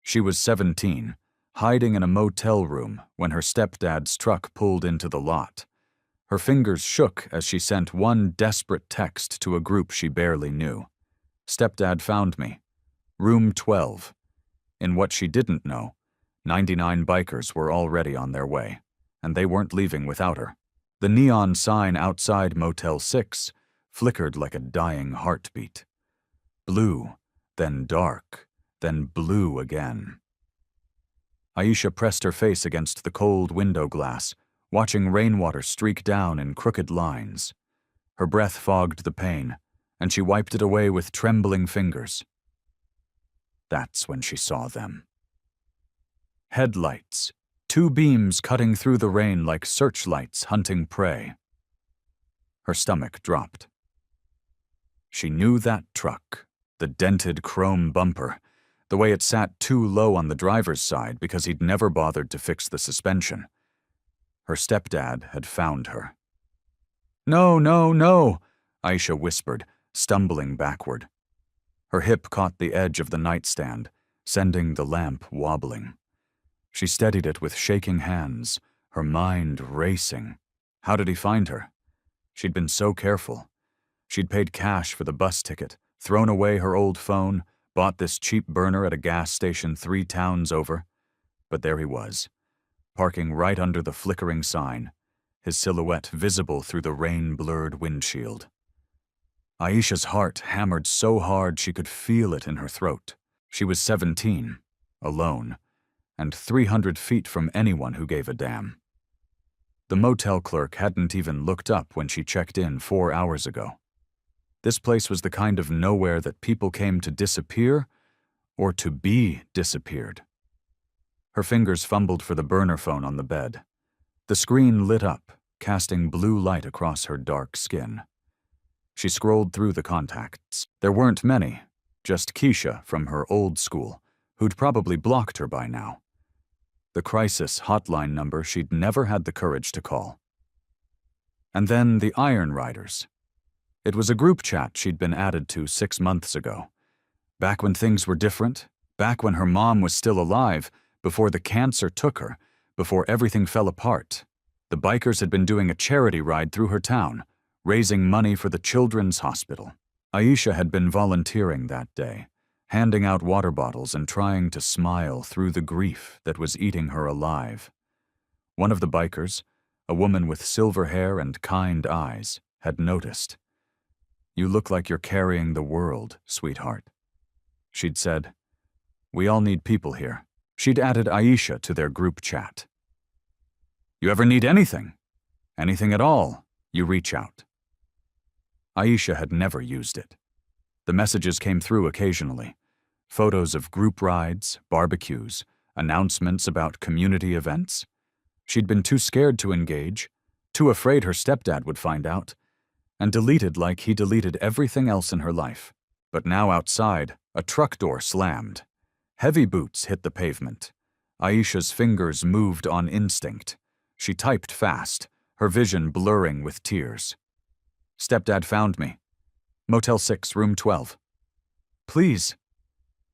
She was 17, hiding in a motel room when her stepdad's truck pulled into the lot. Her fingers shook as she sent one desperate text to a group she barely knew. Stepdad found me. Room 12. In what she didn't know, 99 bikers were already on their way, and they weren't leaving without her. The neon sign outside Motel 6 flickered like a dying heartbeat. Blue, then dark, then blue again. Aisha pressed her face against the cold window glass, watching rainwater streak down in crooked lines. Her breath fogged the pain, and she wiped it away with trembling fingers. That's when she saw them. Headlights, two beams cutting through the rain like searchlights hunting prey. Her stomach dropped. She knew that truck, the dented chrome bumper, the way it sat too low on the driver's side because he'd never bothered to fix the suspension. Her stepdad had found her. "No, no, no," Aisha whispered, stumbling backward. Her hip caught the edge of the nightstand, sending the lamp wobbling. She steadied it with shaking hands, her mind racing. How did he find her? She'd been so careful. She'd paid cash for the bus ticket, thrown away her old phone, bought this cheap burner at a gas station 3 towns over. But there he was, parking right under the flickering sign, his silhouette visible through the rain-blurred windshield. Aisha's heart hammered so hard she could feel it in her throat. She was 17, alone, and 300 feet from anyone who gave a damn. The motel clerk hadn't even looked up when she checked in 4 hours ago. This place was the kind of nowhere that people came to disappear or to be disappeared. Her fingers fumbled for the burner phone on the bed. The screen lit up, casting blue light across her dark skin. She scrolled through the contacts. There weren't many, just Keisha from her old school, who'd probably blocked her by now. The crisis hotline number she'd never had the courage to call. And then the Iron Riders. It was a group chat she'd been added to 6 months ago. Back when things were different, back when her mom was still alive, before the cancer took her, before everything fell apart. The bikers had been doing a charity ride through her town, raising money for the children's hospital. Aisha had been volunteering that day, handing out water bottles and trying to smile through the grief that was eating her alive. One of the bikers, a woman with silver hair and kind eyes, had noticed. "You look like you're carrying the world, sweetheart." She'd said, "We all need people here." She'd added Aisha to their group chat. "You ever need anything? Anything at all, you reach out." Aisha had never used it. The messages came through occasionally. Photos of group rides, barbecues, announcements about community events. She'd been too scared to engage, too afraid her stepdad would find out, and deleted like he deleted everything else in her life. But now outside, a truck door slammed. Heavy boots hit the pavement. Aisha's fingers moved on instinct. She typed fast, her vision blurring with tears. "Stepdad found me. Motel 6, room 12. Please."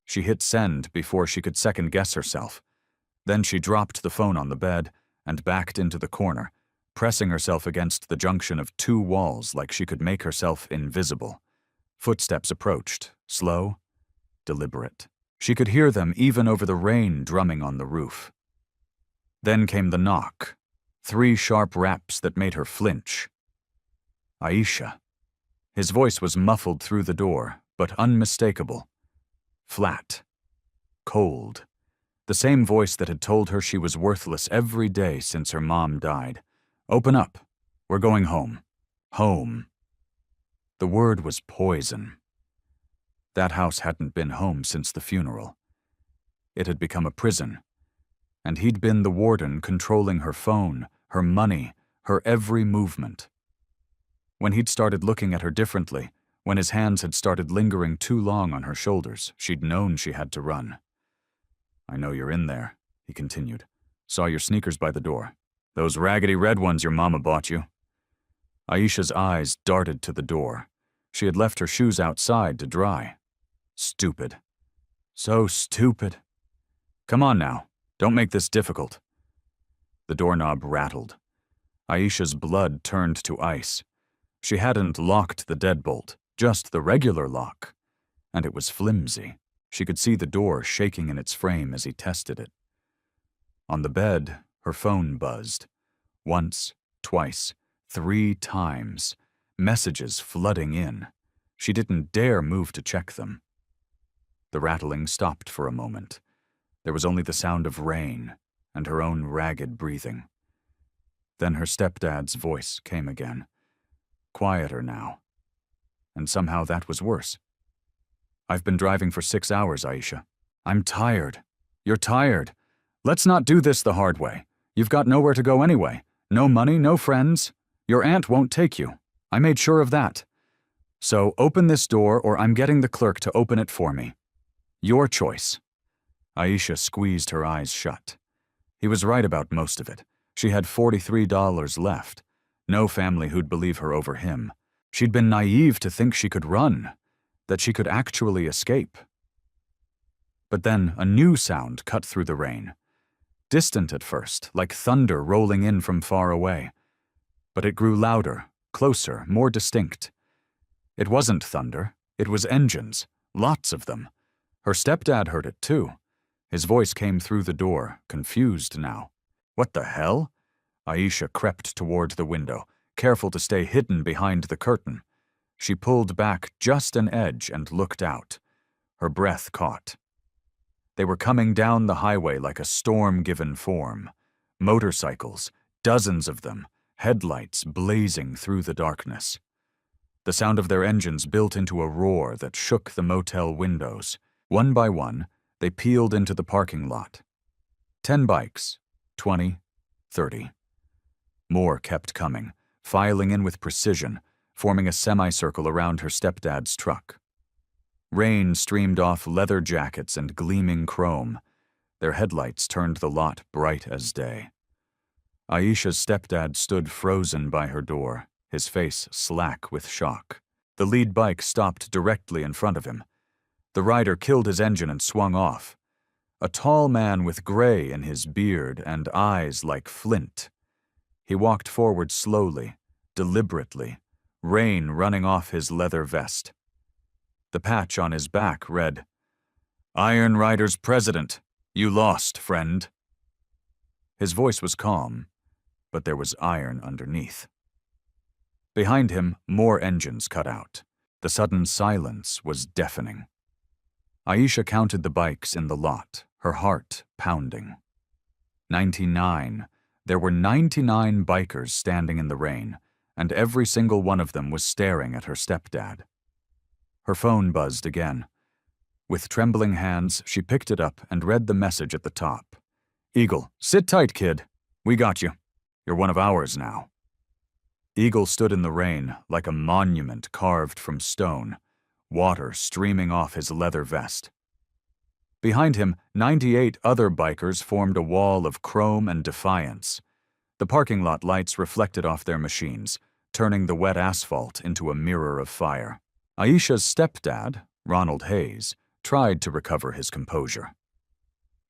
She hit send before she could second-guess herself. Then she dropped the phone on the bed and backed into the corner, pressing herself against the junction of 2 walls like she could make herself invisible. Footsteps approached, slow, deliberate. She could hear them even over the rain drumming on the roof. Then came the knock, 3 sharp raps that made her flinch. Aisha. His voice was muffled through the door, but unmistakable. Flat. Cold. The same voice that had told her she was worthless every day since her mom died. "Open up. We're going home. Home." The word was poison. That house hadn't been home since the funeral. It had become a prison, and he'd been the warden controlling her phone, her money, her every movement. When he'd started looking at her differently, when his hands had started lingering too long on her shoulders, she'd known she had to run. "I know you're in there," he continued. "Saw your sneakers by the door. Those raggedy red ones your mama bought you." Aisha's eyes darted to the door. She had left her shoes outside to dry. Stupid. So stupid. Come on now. Don't make this difficult. The doorknob rattled. Aisha's blood turned to ice. She hadn't locked the deadbolt, just the regular lock. And it was flimsy. She could see the door shaking in its frame as he tested it. On the bed, her phone buzzed. Once, twice, 3 times. Messages flooding in. She didn't dare move to check them. The rattling stopped for a moment. There was only the sound of rain and her own ragged breathing. Then her stepdad's voice came again. Quieter now. And somehow that was worse. I've been driving for 6 hours, Aisha. I'm tired. You're tired. Let's not do this the hard way. You've got nowhere to go anyway. No money, no friends. Your aunt won't take you. I made sure of that. So open this door or I'm getting the clerk to open it for me. Your choice. Aisha squeezed her eyes shut. He was right about most of it. She had $43 left. No family who'd believe her over him. She'd been naive to think she could run, that she could actually escape. But then a new sound cut through the rain. Distant at first, like thunder rolling in from far away. But it grew louder, closer, more distinct. It wasn't thunder, it was engines, lots of them. Her stepdad heard it too. His voice came through the door, confused now. What the hell? Aisha crept toward the window, careful to stay hidden behind the curtain. She pulled back just an edge and looked out. Her breath caught. They were coming down the highway like a storm-given form. Motorcycles, dozens of them, headlights blazing through the darkness. The sound of their engines built into a roar that shook the motel windows. One by one, they peeled into the parking lot. 10 bikes, 20, 30. More kept coming, filing in with precision, forming a semicircle around her stepdad's truck. Rain streamed off leather jackets and gleaming chrome. Their headlights turned the lot bright as day. Aisha's stepdad stood frozen by her door, his face slack with shock. The lead bike stopped directly in front of him. The rider killed his engine and swung off. A tall man with gray in his beard and eyes like flint. He walked forward slowly, deliberately, rain running off his leather vest. The patch on his back read, "Iron Rider's president. You lost, friend." His voice was calm, but there was iron underneath. Behind him, more engines cut out. The sudden silence was deafening. Aisha counted the bikes in the lot, her heart pounding. 99. There were 99 bikers standing in the rain, and every single one of them was staring at her stepdad. Her phone buzzed again. With trembling hands, she picked it up and read the message at the top. "Eagle, sit tight, kid. We got you. You're one of ours now." Eagle stood in the rain like a monument carved from stone, water streaming off his leather vest. Behind him, 98 other bikers formed a wall of chrome and defiance. The parking lot lights reflected off their machines, turning the wet asphalt into a mirror of fire. Aisha's stepdad, Ronald Hayes, tried to recover his composure.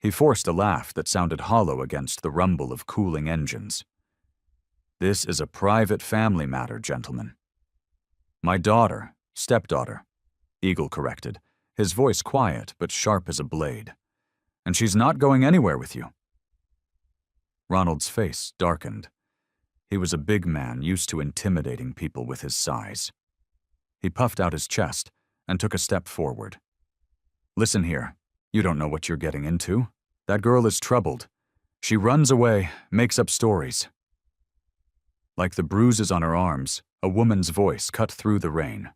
He forced a laugh that sounded hollow against the rumble of cooling engines. "This is a private family matter, gentlemen." "My daughter, stepdaughter," Eagle corrected, his voice quiet but sharp as a blade. "And she's not going anywhere with you." Ronald's face darkened. He was a big man used to intimidating people with his size. He puffed out his chest and took a step forward. "Listen here, you don't know what you're getting into. That girl is troubled. She runs away, makes up stories." Like the bruises on her arms, a woman's voice cut through the rain.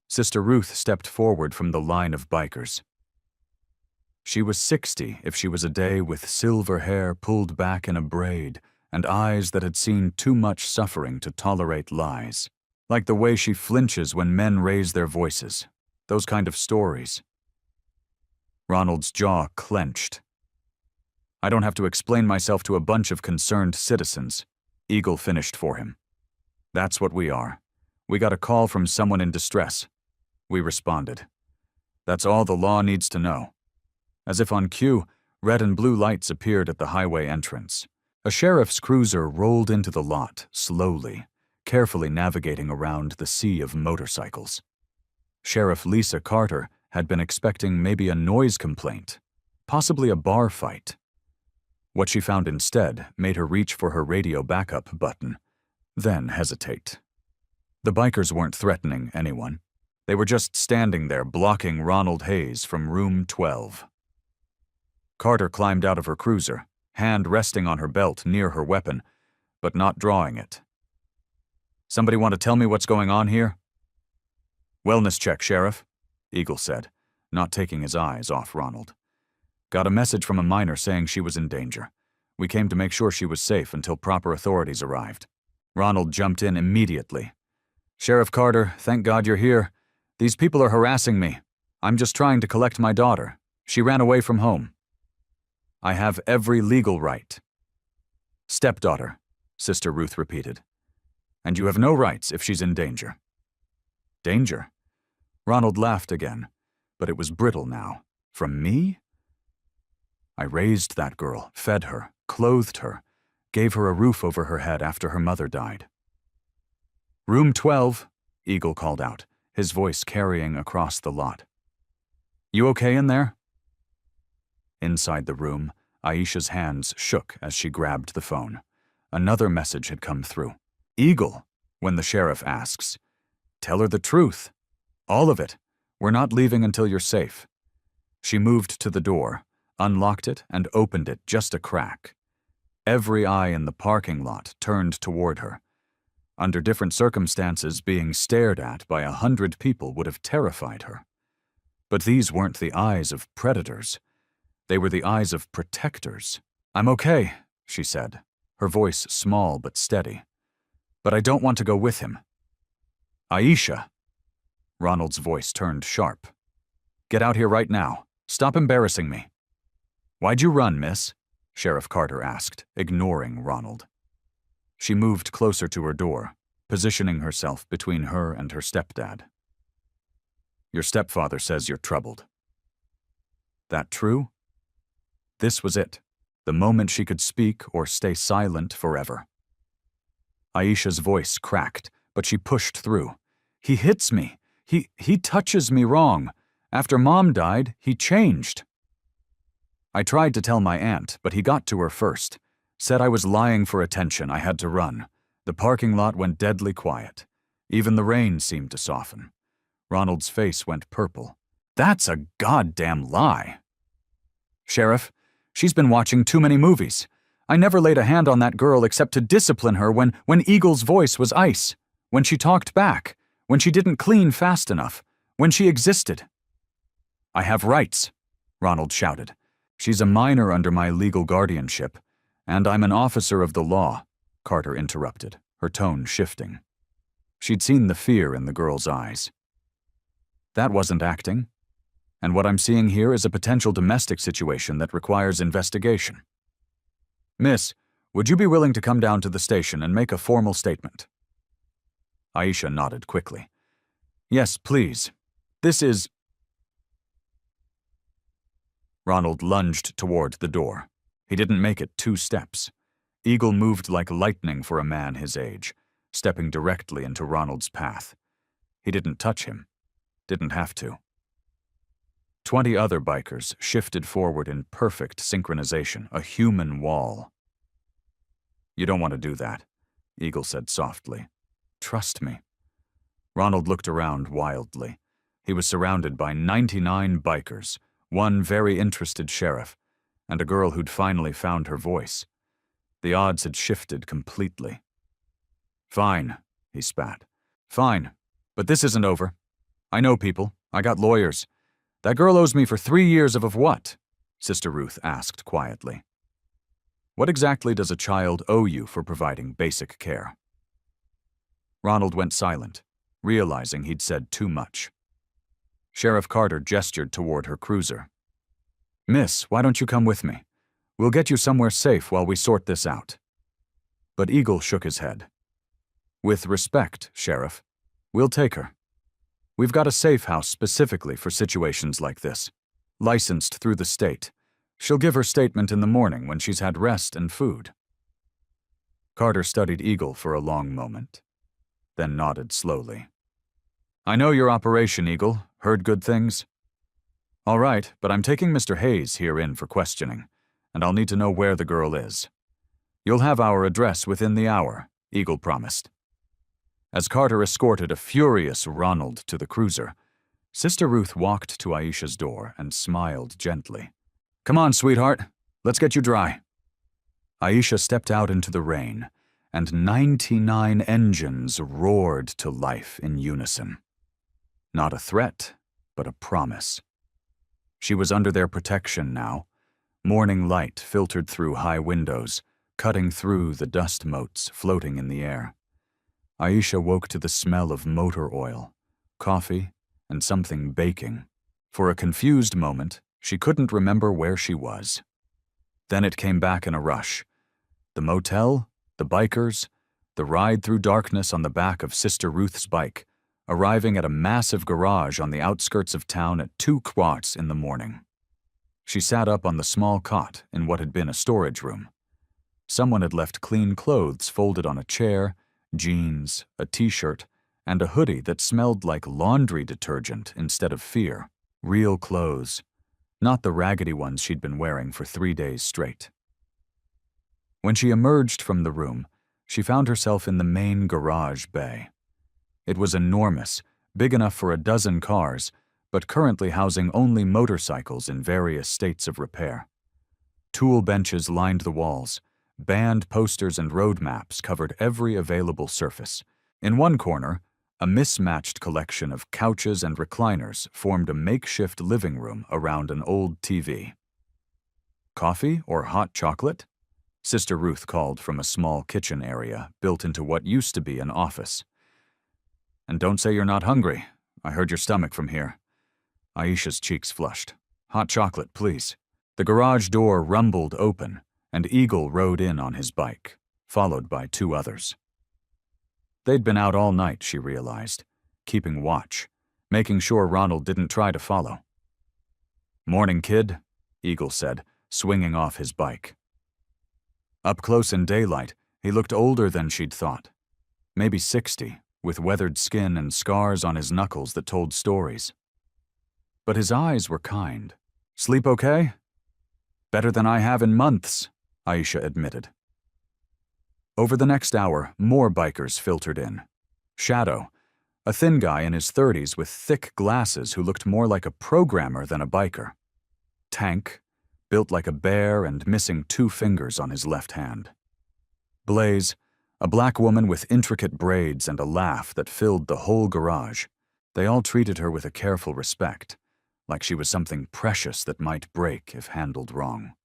Sister Ruth stepped forward from the line of bikers. She was 60 if she was a day with silver hair pulled back in a braid and eyes that had seen too much suffering to tolerate lies. Like the way she flinches when men raise their voices. Those kind of stories. Ronald's jaw clenched. "I don't have to explain myself to a bunch of concerned citizens," Eagle finished for him. "That's what we are. We got a call from someone in distress. We responded. That's all the law needs to know. As if on cue, red and blue lights appeared at the highway entrance. A sheriff's cruiser rolled into the lot, slowly, carefully navigating around the sea of motorcycles. Sheriff Lisa Carter had been expecting maybe a noise complaint, possibly a bar fight. What she found instead made her reach for her radio backup button, then hesitate. The bikers weren't threatening anyone. They were just standing there blocking Ronald Hayes from room 12. Carter climbed out of her cruiser, hand resting on her belt near her weapon, but not drawing it. "Somebody want to tell me what's going on here?" "Wellness check, Sheriff," Eagle said, not taking his eyes off Ronald. "Got a message from a miner saying she was in danger. We came to make sure she was safe until proper authorities arrived." Ronald jumped in immediately. "Sheriff Carter, thank God you're here. These people are harassing me. I'm just trying to collect my daughter. She ran away from home." "I have every legal right." "Stepdaughter," Sister Ruth repeated. "And you have no rights if she's in danger." "Danger?" Ronald laughed again, but it was brittle now. "From me?" "I raised that girl, fed her, clothed her, gave her a roof over her head after her mother died." "Room 12, Eagle called out, his voice carrying across the lot. "You okay in there?" Inside the room, Aisha's hands shook as she grabbed the phone. Another message had come through. "Eagle, when the sheriff asks, tell her the truth. All of it. We're not leaving until you're safe." She moved to the door, unlocked it, and opened it just a crack. Every eye in the parking lot turned toward her. Under different circumstances, being stared at by 100 people would have terrified her. But these weren't the eyes of predators. They were the eyes of protectors. "I'm okay," she said, her voice small but steady. "But I don't want to go with him." "Aisha!" Ronald's voice turned sharp. "Get out here right now. Stop embarrassing me." "Why'd you run, miss?" Sheriff Carter asked, ignoring Ronald. She moved closer to her door, positioning herself between her and her stepdad. "Your stepfather says you're troubled." "That true?" This was it, the moment she could speak or stay silent forever. Aisha's voice cracked, but she pushed through. "He hits me. He touches me wrong. After Mom died, he changed." "I tried to tell my aunt, but he got to her first. Said I was lying for attention. I had to run. The parking lot went deadly quiet. Even the rain seemed to soften." Ronald's face went purple. "That's a goddamn lie." "Sheriff, she's been watching too many movies. I never laid a hand on that girl except to discipline her when Eagle's voice was ice, when she talked back, when she didn't clean fast enough, when she existed." "I have rights," Ronald shouted. "She's a minor under my legal guardianship, and I'm an officer of the law," Carter interrupted, her tone shifting. She'd seen the fear in the girl's eyes. "That wasn't acting. And what I'm seeing here is a potential domestic situation that requires investigation. Miss, would you be willing to come down to the station and make a formal statement?" Aisha nodded quickly. "Yes, please. This is—" Ronald lunged toward the door. He didn't make it 2 steps. Eagle moved like lightning for a man his age, stepping directly into Ronald's path. He didn't touch him. Didn't have to. 20 other bikers shifted forward in perfect synchronization, a human wall. "You don't want to do that," Eagle said softly. "Trust me." Ronald looked around wildly. He was surrounded by 99 bikers, one very interested sheriff, and a girl who'd finally found her voice. The odds had shifted completely. "Fine," he spat. "Fine, but this isn't over. I know people. I got lawyers. That girl owes me for 3 years of what?" Sister Ruth asked quietly. "What exactly does a child owe you for providing basic care?" Ronald went silent, realizing he'd said too much. Sheriff Carter gestured toward her cruiser. "Miss, why don't you come with me? We'll get you somewhere safe while we sort this out." But Eagle shook his head. "With respect, Sheriff, we'll take her. We've got a safe house specifically for situations like this." licensed through the state. She'll give her statement in the morning when she's had rest and food." Carter studied Eagle for a long moment, then nodded slowly. "I know your operation, Eagle. Heard good things?" "All right, but I'm taking Mr. Hayes here in for questioning, and I'll need to know where the girl is." "You'll have our address within the hour," Eagle promised. As Carter escorted a furious Ronald to the cruiser, Sister Ruth walked to Aisha's door and smiled gently. "Come on, sweetheart. Let's get you dry." Aisha stepped out into the rain, and 99 engines roared to life in unison. Not a threat, but a promise. She was under their protection now. Morning light filtered through high windows, cutting through the dust motes floating in the air. Aisha woke to the smell of motor oil, coffee, and something baking. For a confused moment, she couldn't remember where she was. Then it came back in a rush. The motel, the bikers, the ride through darkness on the back of Sister Ruth's bike, arriving at a massive garage on the outskirts of town at 2 in the morning. She sat up on the small cot in what had been a storage room. Someone had left clean clothes folded on a chair, jeans, a t-shirt, and a hoodie that smelled like laundry detergent instead of fear. Real clothes, not the raggedy ones she'd been wearing for 3 days straight. When she emerged from the room, she found herself in the main garage bay. It was enormous, big enough for a dozen cars, but currently housing only motorcycles in various states of repair. Tool benches lined the walls. Band posters and road maps covered every available surface. In one corner, a mismatched collection of couches and recliners formed a makeshift living room around an old TV. "Coffee or hot chocolate?" Sister Ruth called from a small kitchen area built into what used to be an office. "And don't say you're not hungry. I heard your stomach from here." Aisha's cheeks flushed. "Hot chocolate, please." The garage door rumbled open, and Eagle rode in on his bike, followed by 2 others. They'd been out all night, she realized, keeping watch, making sure Ronald didn't try to follow. "Morning, kid," Eagle said, swinging off his bike. Up close in daylight, he looked older than she'd thought. Maybe 60, with weathered skin and scars on his knuckles that told stories. But his eyes were kind. "Sleep okay?" "Better than I have in months," Aisha admitted. Over the next hour, more bikers filtered in. Shadow, a thin guy in his 30s with thick glasses who looked more like a programmer than a biker. Tank, built like a bear and missing 2 fingers on his left hand. Blaze, a black woman with intricate braids and a laugh that filled the whole garage. They all treated her with a careful respect, like she was something precious that might break if handled wrong.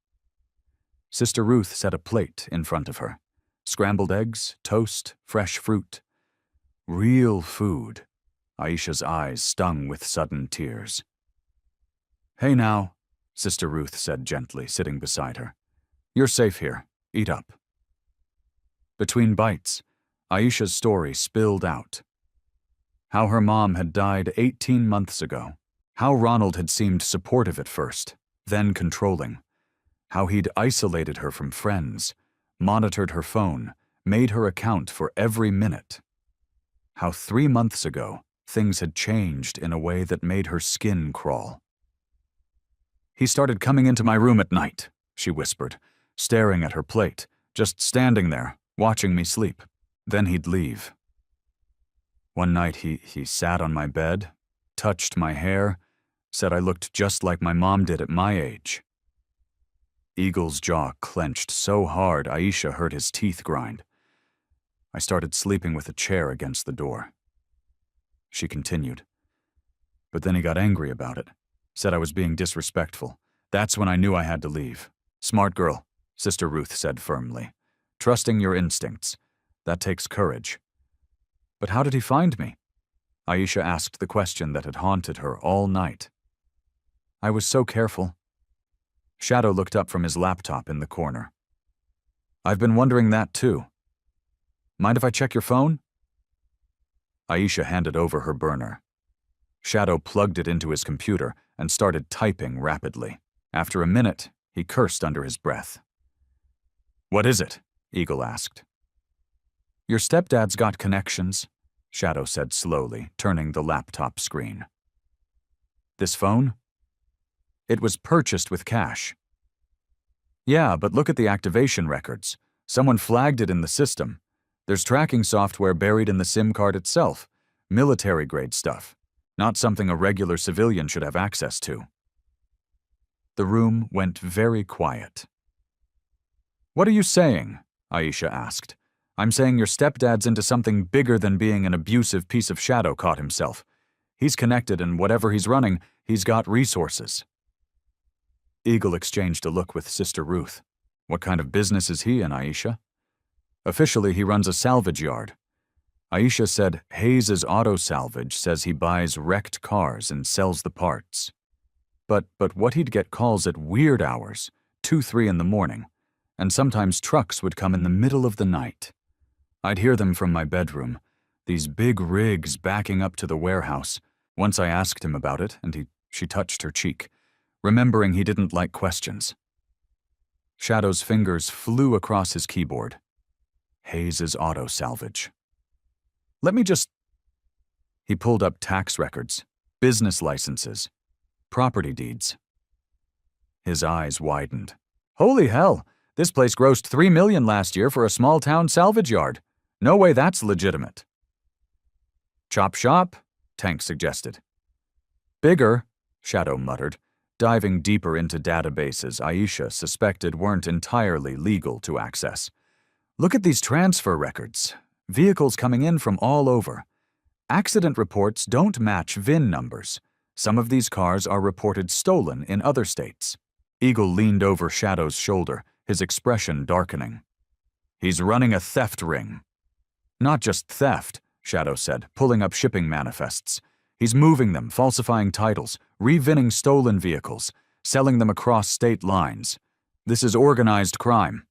Sister Ruth set a plate in front of her. Scrambled eggs, toast, fresh fruit. Real food. Aisha's eyes stung with sudden tears. "Hey now," Sister Ruth said gently, sitting beside her. "You're safe here. Eat up." Between bites, Aisha's story spilled out. How her mom had died 18 months ago. How Ronald had seemed supportive at first, then controlling. How he'd isolated her from friends, monitored her phone, made her account for every minute. How 3 months ago, things had changed in a way that made her skin crawl. "He started coming into my room at night," she whispered, staring at her plate, just standing there, watching me sleep. Then he'd leave. One night he sat on my bed, touched my hair, said I looked just like my mom did at my age. Eagle's jaw clenched so hard Aisha heard his teeth grind. I started sleeping with a chair against the door. She continued. But then he got angry about it, said I was being disrespectful. That's when I knew I had to leave. "Smart girl," Sister Ruth said firmly. "Trusting your instincts. That takes courage." "But how did he find me?" Aisha asked the question that had haunted her all night. "I was so careful." Shadow looked up from his laptop in the corner. "I've been wondering that too. Mind if I check your phone?" Aisha handed over her burner. Shadow plugged it into his computer and started typing rapidly. After a minute, he cursed under his breath. "What is it?" Eagle asked. "Your stepdad's got connections," Shadow said slowly, turning the laptop screen. "This phone? It was purchased with cash." "Yeah, but look at the activation records. Someone flagged it in the system. There's tracking software buried in the SIM card itself. Military-grade stuff. Not something a regular civilian should have access to." The room went very quiet. "What are you saying?" Aisha asked. "I'm saying your stepdad's into something bigger than being an abusive piece of shadow caught himself. He's connected, and whatever he's running, he's got resources." Eagle exchanged a look with Sister Ruth. "What kind of business is he in, Aisha?" "Officially, he runs a salvage yard." Aisha said Hayes's Auto Salvage says he buys wrecked cars and sells the parts. But what he'd get calls at weird hours, 2, 3 in the morning, and sometimes trucks would come in the middle of the night. I'd hear them from my bedroom, these big rigs backing up to the warehouse. Once I asked him about it, and she touched her cheek, remembering he didn't like questions. Shadow's fingers flew across his keyboard. Hayes's Auto Salvage. "Let me just..." He pulled up tax records, business licenses, property deeds. His eyes widened. "Holy hell! This place grossed $3 million last year for a small-town salvage yard. No way that's legitimate." "Chop shop," Tank suggested. "Bigger," Shadow muttered, diving deeper into databases Aisha suspected weren't entirely legal to access. "Look at these transfer records. Vehicles coming in from all over. Accident reports don't match VIN numbers. Some of these cars are reported stolen in other states." Eagle leaned over Shadow's shoulder, his expression darkening. "He's running a theft ring." "Not just theft," Shadow said, pulling up shipping manifests. "He's moving them, falsifying titles, re-vinning stolen vehicles, selling them across state lines. This is organized crime.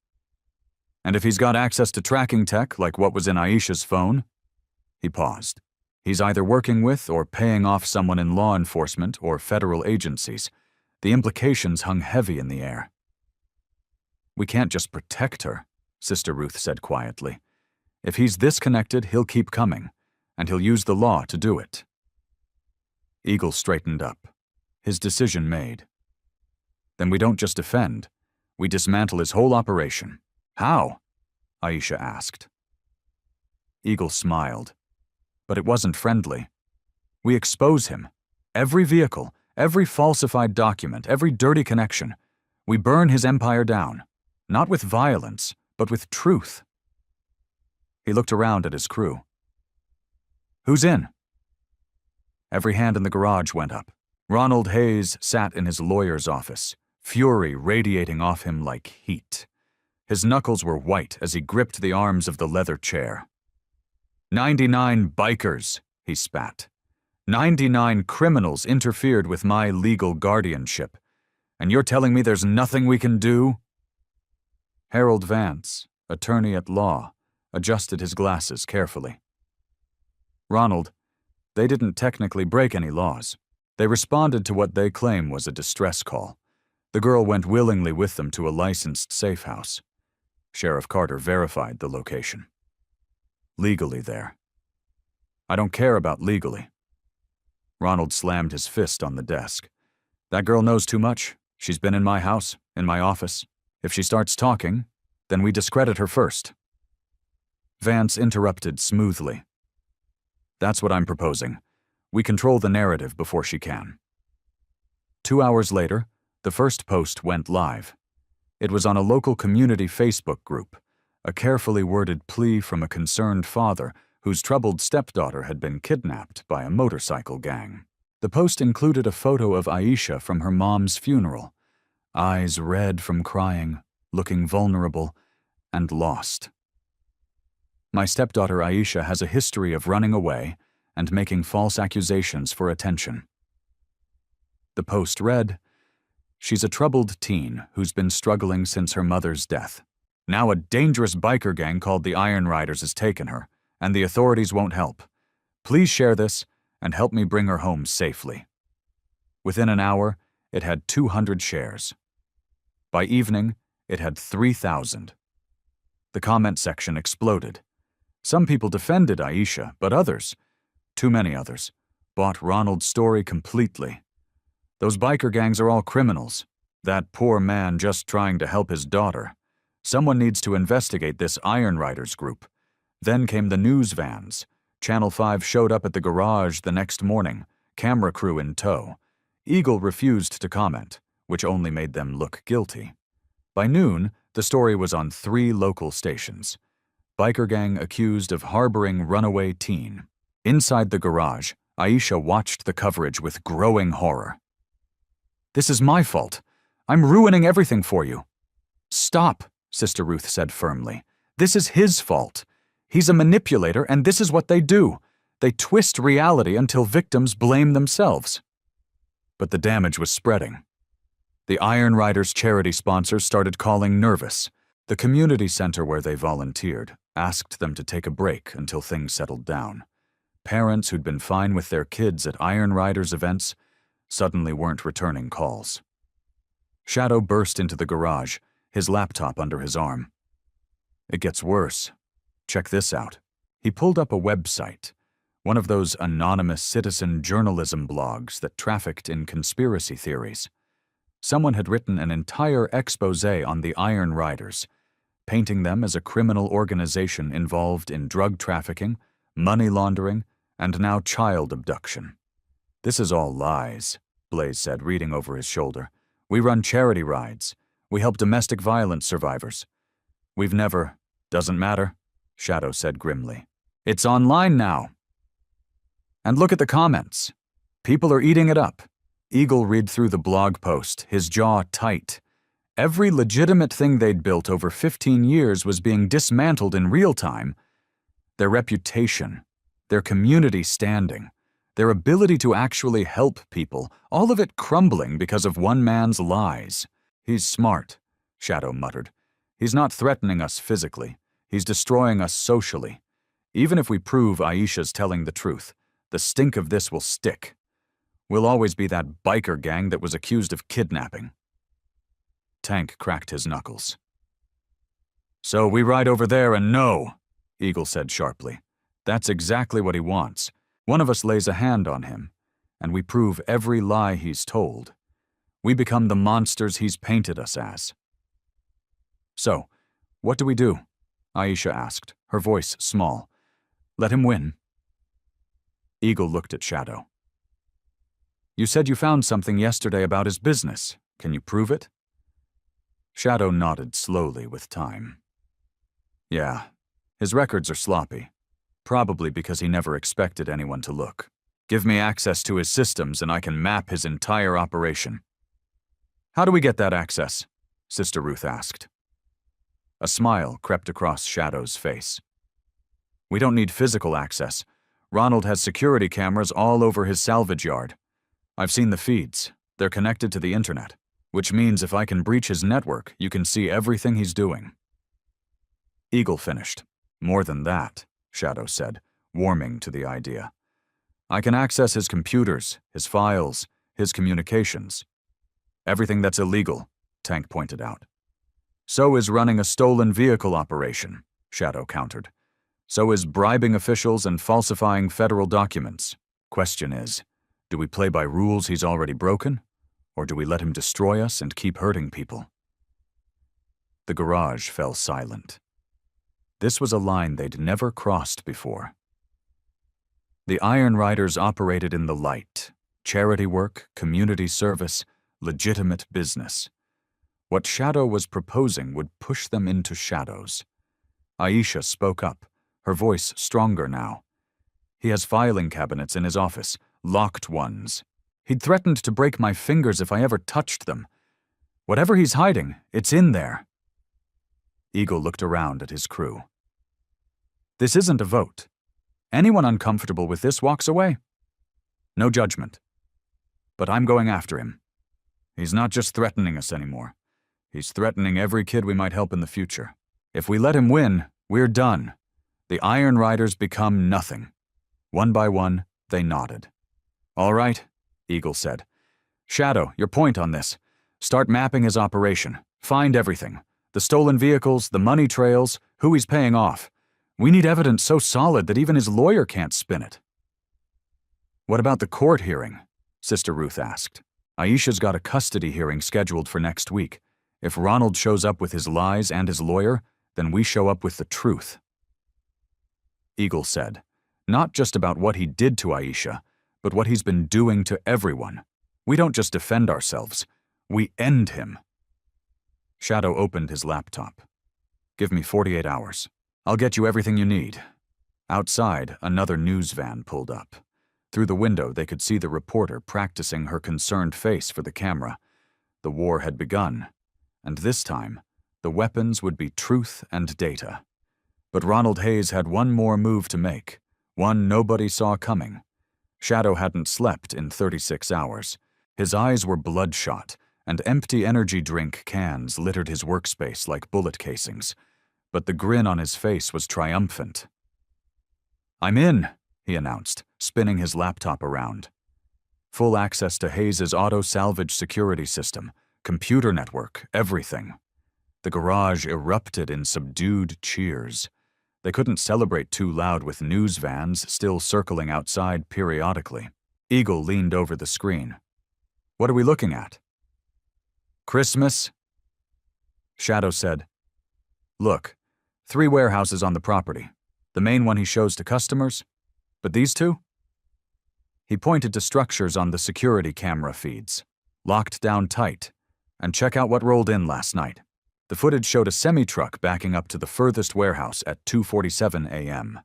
And if he's got access to tracking tech, like what was in Aisha's phone..." He paused. "He's either working with or paying off someone in law enforcement or federal agencies. The implications hung heavy in the air." "We can't just protect her," Sister Ruth said quietly. "If he's this connected, he'll keep coming, and he'll use the law to do it." Eagle straightened up, his decision made. "Then we don't just defend. We dismantle his whole operation." "How?" Aisha asked. Eagle smiled, but it wasn't friendly. "We expose him. Every vehicle, every falsified document, every dirty connection. We burn his empire down, not with violence, but with truth." He looked around at his crew. "Who's in?" Every hand in the garage went up. Ronald Hayes sat in his lawyer's office, fury radiating off him like heat. His knuckles were white as he gripped the arms of the leather chair. 99 bikers, he spat. 99 criminals interfered with my legal guardianship. And you're telling me there's nothing we can do? Harold Vance, attorney at law, adjusted his glasses carefully. "Ronald, they didn't technically break any laws. They responded to what they claim was a distress call. The girl went willingly with them to a licensed safe house. Sheriff Carter verified the location. Legally there. I don't care about legally." Ronald slammed his fist on the desk. "That girl knows too much. She's been in my house, in my office. If she starts talking, then we discredit her first." Vance interrupted smoothly. "That's what I'm proposing. We control the narrative before she can." 2 hours later, the first post went live. It was on a local community Facebook group, a carefully worded plea from a concerned father whose troubled stepdaughter had been kidnapped by a motorcycle gang. The post included a photo of Aisha from her mom's funeral, eyes red from crying, looking vulnerable and lost. "My stepdaughter Aisha has a history of running away and making false accusations for attention." The post read, "She's a troubled teen who's been struggling since her mother's death. Now a dangerous biker gang called the Iron Riders has taken her, and the authorities won't help. Please share this and help me bring her home safely. Within an hour, it had 200 shares. By evening, it had 3,000. The comment section exploded. Some people defended Aisha, but others, too many others, bought Ronald's story completely. Those biker gangs are all criminals. That poor man just trying to help his daughter. Someone needs to investigate this Iron Riders group. Then came the news vans. Channel 5 showed up at the garage the next morning, camera crew in tow. Eagle refused to comment, which only made them look guilty. By noon, the story was on 3 local stations. Biker gang accused of harboring runaway teen. Inside the garage, Aisha watched the coverage with growing horror. "This is my fault. I'm ruining everything for you." "Stop," Sister Ruth said firmly. "This is his fault. He's a manipulator, and this is what they do. They twist reality until victims blame themselves." But the damage was spreading. The Iron Riders charity sponsors started calling nervous. The community center where they volunteered asked them to take a break until things settled down. Parents who'd been fine with their kids at Iron Riders events suddenly weren't returning calls. Shadow burst into the garage, his laptop under his arm. "It gets worse. Check this out." He pulled up a website, one of those anonymous citizen journalism blogs that trafficked in conspiracy theories. Someone had written an entire expose on the Iron Riders, painting them as a criminal organization involved in drug trafficking, money laundering, and now child abduction. "This is all lies," Blaze said, reading over his shoulder. "We run charity rides. We help domestic violence survivors. We've never—" "Doesn't matter," Shadow said grimly. "It's online now. And look at the comments. People are eating it up." Eagle read through the blog post, his jaw tight. Every legitimate thing they'd built over 15 years was being dismantled in real time. Their reputation, their community standing, their ability to actually help people, all of it crumbling because of one man's lies. "He's smart," Shadow muttered. "He's not threatening us physically. He's destroying us socially. Even if we prove Aisha's telling the truth, the stink of this will stick. We'll always be that biker gang that was accused of kidnapping." Tank cracked his knuckles. "So we ride over there and no," Eagle said sharply. "That's exactly what he wants. One of us lays a hand on him, and we prove every lie he's told. We become the monsters he's painted us as." "So, what do we do?" Aisha asked, her voice small. "Let him win?" Eagle looked at Shadow. "You said you found something yesterday about his business. Can you prove it?" Shadow nodded slowly with time. "Yeah, his records are sloppy. Probably because he never expected anyone to look. Give me access to his systems and I can map his entire operation." "How do we get that access?" Sister Ruth asked. A smile crept across Shadow's face. "We don't need physical access. Ronald has security cameras all over his salvage yard. I've seen the feeds. They're connected to the internet, which means if I can breach his network, you can see everything he's doing." Eagle finished. "More than that," Shadow said, warming to the idea. "I can access his computers, his files, his communications. Everything that's illegal," Tank pointed out. "So is running a stolen vehicle operation," Shadow countered. "So is bribing officials and falsifying federal documents. Question is, do we play by rules he's already broken? Or do we let him destroy us and keep hurting people?" The garage fell silent. This was a line they'd never crossed before. The Iron Riders operated in the light. Charity work, community service, legitimate business. What Shadow was proposing would push them into shadows. Aisha spoke up, her voice stronger now. "He has filing cabinets in his office, locked ones. He'd threatened to break my fingers if I ever touched them. Whatever he's hiding, it's in there." Eagle looked around at his crew. "This isn't a vote. Anyone uncomfortable with this walks away. No judgment. But I'm going after him. He's not just threatening us anymore. He's threatening every kid we might help in the future. If we let him win, we're done. The Iron Riders become nothing. One by one, They nodded. All right, Eagle said. Shadow, your point on this. Start mapping his operation. Find everything. The stolen vehicles, the money trails, who he's paying off. We need evidence so solid that even his lawyer can't spin it. What about the court hearing? Sister Ruth asked. Aisha's got a custody hearing scheduled for next week. If Ronald shows up with his lies and his lawyer, then we show up with the truth. Eagle said, not just about what he did to Aisha, but what he's been doing to everyone. We don't just defend ourselves, we end him. Shadow opened his laptop. Give me 48 hours. I'll get you everything you need. Outside, another news van pulled up. Through the window, they could see the reporter practicing her concerned face for the camera. The war had begun, and this time, the weapons would be truth and data. But Ronald Hayes had one more move to make, one nobody saw coming. Shadow hadn't slept in 36 hours. His eyes were bloodshot, and empty energy drink cans littered his workspace like bullet casings. But the grin on his face was triumphant. I'm in, he announced, spinning his laptop around. Full access to Hayes' auto-salvage security system, computer network, everything. The garage erupted in subdued cheers. They couldn't celebrate too loud with news vans still circling outside periodically. Eagle leaned over the screen. What are we looking at? Christmas? Shadow said, Look, 3 warehouses on the property. The main one he shows to customers. But these 2? He pointed to structures on the security camera feeds, locked down tight, and check out what rolled in last night. The footage showed a semi-truck backing up to the furthest warehouse at 2:47 a.m.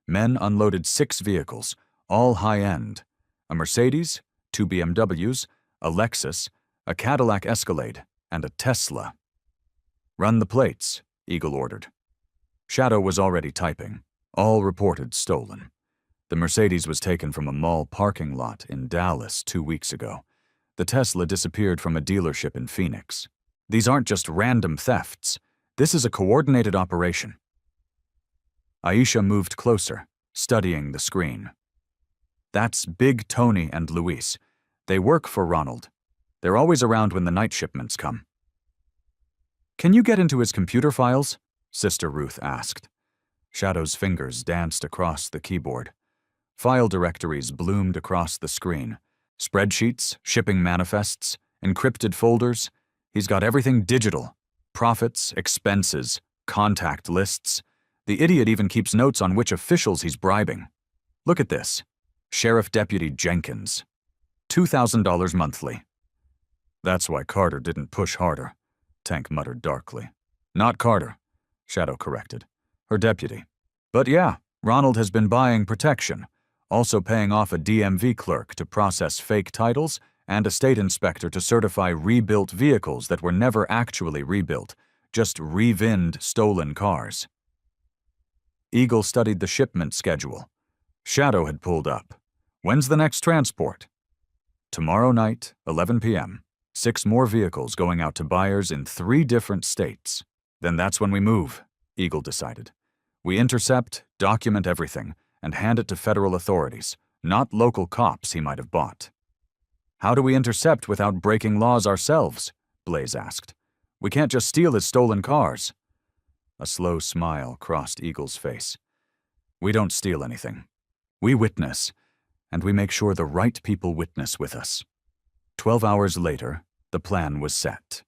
Men unloaded 6 vehicles, all high-end. A Mercedes, 2 BMWs, a Lexus, a Cadillac Escalade, and a Tesla. Run the plates, Eagle ordered. Shadow was already typing. All reported stolen. The Mercedes was taken from a mall parking lot in Dallas 2 weeks ago. The Tesla disappeared from a dealership in Phoenix. These aren't just random thefts. This is a coordinated operation. Aisha moved closer, studying the screen. That's Big Tony and Luis. They work for Ronald. They're always around when the night shipments come. Can you get into his computer files? Sister Ruth asked. Shadow's fingers danced across the keyboard. File directories bloomed across the screen. Spreadsheets, shipping manifests, encrypted folders. He's got everything digital. Profits, expenses, contact lists. The idiot even keeps notes on which officials he's bribing. Look at this. Sheriff Deputy Jenkins. $2,000 monthly. That's why Carter didn't push harder, Tank muttered darkly. Not Carter, Shadow corrected. Her deputy. But yeah, Ronald has been buying protection, also paying off a DMV clerk to process fake titles and a state inspector to certify rebuilt vehicles that were never actually rebuilt, just revinned stolen cars. Eagle studied the shipment schedule. Shadow had pulled up. When's the next transport? Tomorrow night, 11 p.m. 6 more vehicles going out to buyers in 3 different states. Then that's when we move, Eagle decided. We intercept, document everything, and hand it to federal authorities, not local cops he might have bought. How do we intercept without breaking laws ourselves? Blaze asked. We can't just steal his stolen cars. A slow smile crossed Eagle's face. We don't steal anything. We witness, and we make sure the right people witness with us. 12 hours later, the plan was set.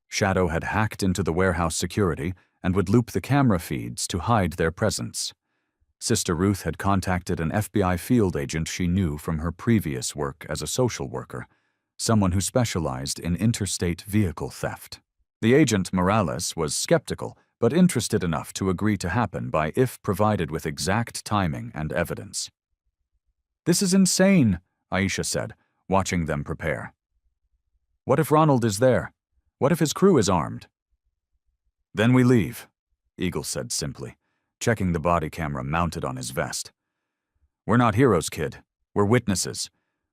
Shadow had hacked into the warehouse security and would loop the camera feeds to hide their presence. Sister Ruth had contacted an FBI field agent she knew from her previous work as a social worker, someone who specialized in interstate vehicle theft. The agent, Morales, was skeptical, but interested enough to agree to happen by if provided with exact timing and evidence. This is insane, Aisha said, watching them prepare. What if Ronald is there? What if his crew is armed? Then we leave, Eagle said simply, checking the body camera mounted on his vest. We're not heroes, kid. We're witnesses.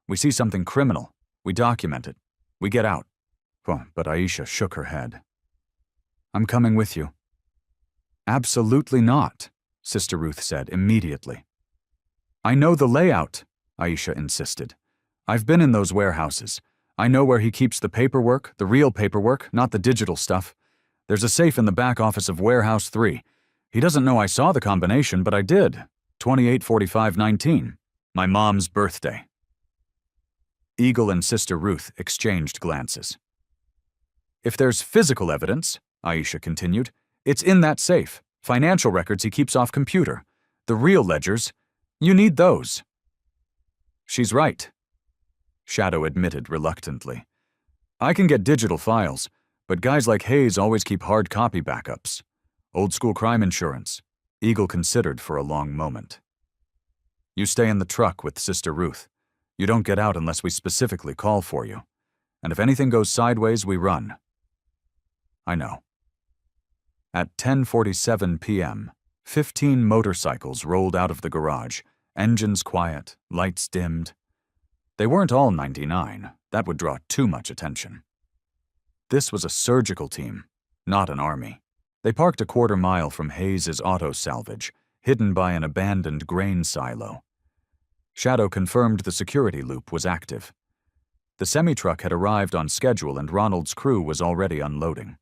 We see something criminal. We document it. We get out. But Aisha shook her head. I'm coming with you. Absolutely not, Sister Ruth said immediately. I know the layout, Aisha insisted. "I've been in those warehouses. I know where he keeps the paperwork, the real paperwork, not the digital stuff. There's a safe in the back office of Warehouse 3. He doesn't know I saw the combination, but I did. 284519. My mom's birthday." Eagle and Sister Ruth exchanged glances. "If there's physical evidence," Aisha continued, "it's in that safe. Financial records he keeps off computer. The real ledgers, you need those." "She's right," Shadow admitted reluctantly. "I can get digital files, but guys like Hayes always keep hard copy backups. Old school crime insurance." Eagle considered for a long moment. "You stay in the truck with Sister Ruth. You don't get out unless we specifically call for you. And if anything goes sideways, we run." "I know." At 10:47 p.m., 15 motorcycles rolled out of the garage, engines quiet, lights dimmed. They weren't all 99. That would draw too much attention. This was a surgical team, not an army. They parked a quarter-mile from Hayes' auto salvage, hidden by an abandoned grain silo. Shadow confirmed the security loop was active. The semi-truck had arrived on schedule and Ronald's crew was already unloading.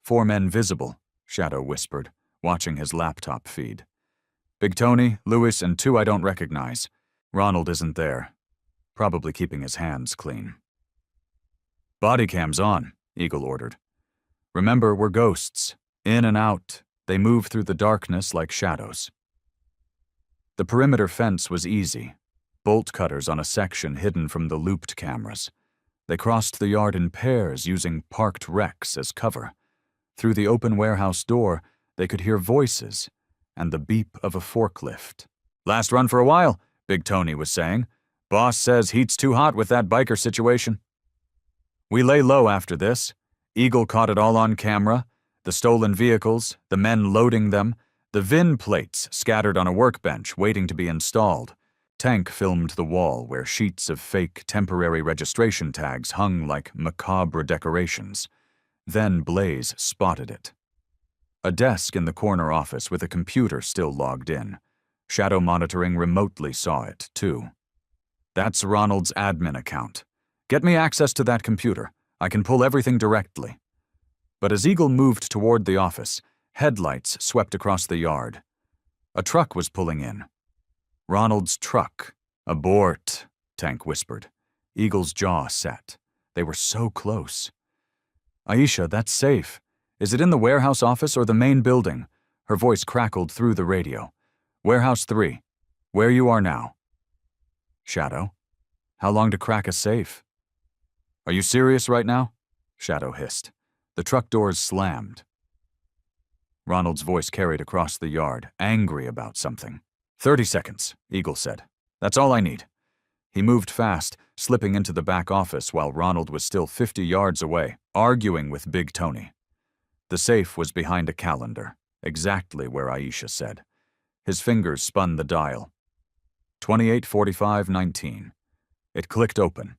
"4 men visible," Shadow whispered, watching his laptop feed. "Big Tony, Lewis, and 2 I don't recognize. Ronald isn't there. Probably keeping his hands clean." "Body cam's on," Eagle ordered. "Remember, we're ghosts. In and out. They move through the darkness like shadows." The perimeter fence was easy. Bolt cutters on a section hidden from the looped cameras. They crossed the yard in pairs using parked wrecks as cover. Through the open warehouse door, they could hear voices and the beep of a forklift. "Last run for a while," Big Tony was saying. "Boss says heat's too hot with that biker situation." "We lay low after this." Eagle caught it all on camera. The stolen vehicles, the men loading them, the VIN plates scattered on a workbench waiting to be installed. Tank filmed the wall where sheets of fake temporary registration tags hung like macabre decorations. Then Blaze spotted it. A desk in the corner office with a computer still logged in. Shadow monitoring remotely saw it, too. "That's Ronald's admin account. Get me access to that computer. I can pull everything directly." But as Eagle moved toward the office, headlights swept across the yard. A truck was pulling in. Ronald's truck. "Abort," Tank whispered. Eagle's jaw set. They were so close. "Aisha, that's safe. Is it in the warehouse office or the main building?" Her voice crackled through the radio. "Warehouse 3. Where you are now." "Shadow, how long to crack a safe?" "Are you serious right now?" Shadow hissed. The truck doors slammed. Ronald's voice carried across the yard, angry about something. 30 seconds, Eagle said. "That's all I need." He moved fast, slipping into the back office while Ronald was still 50 yards away, arguing with Big Tony. The safe was behind a calendar, exactly where Aisha said. His fingers spun the dial. 284519. It clicked open.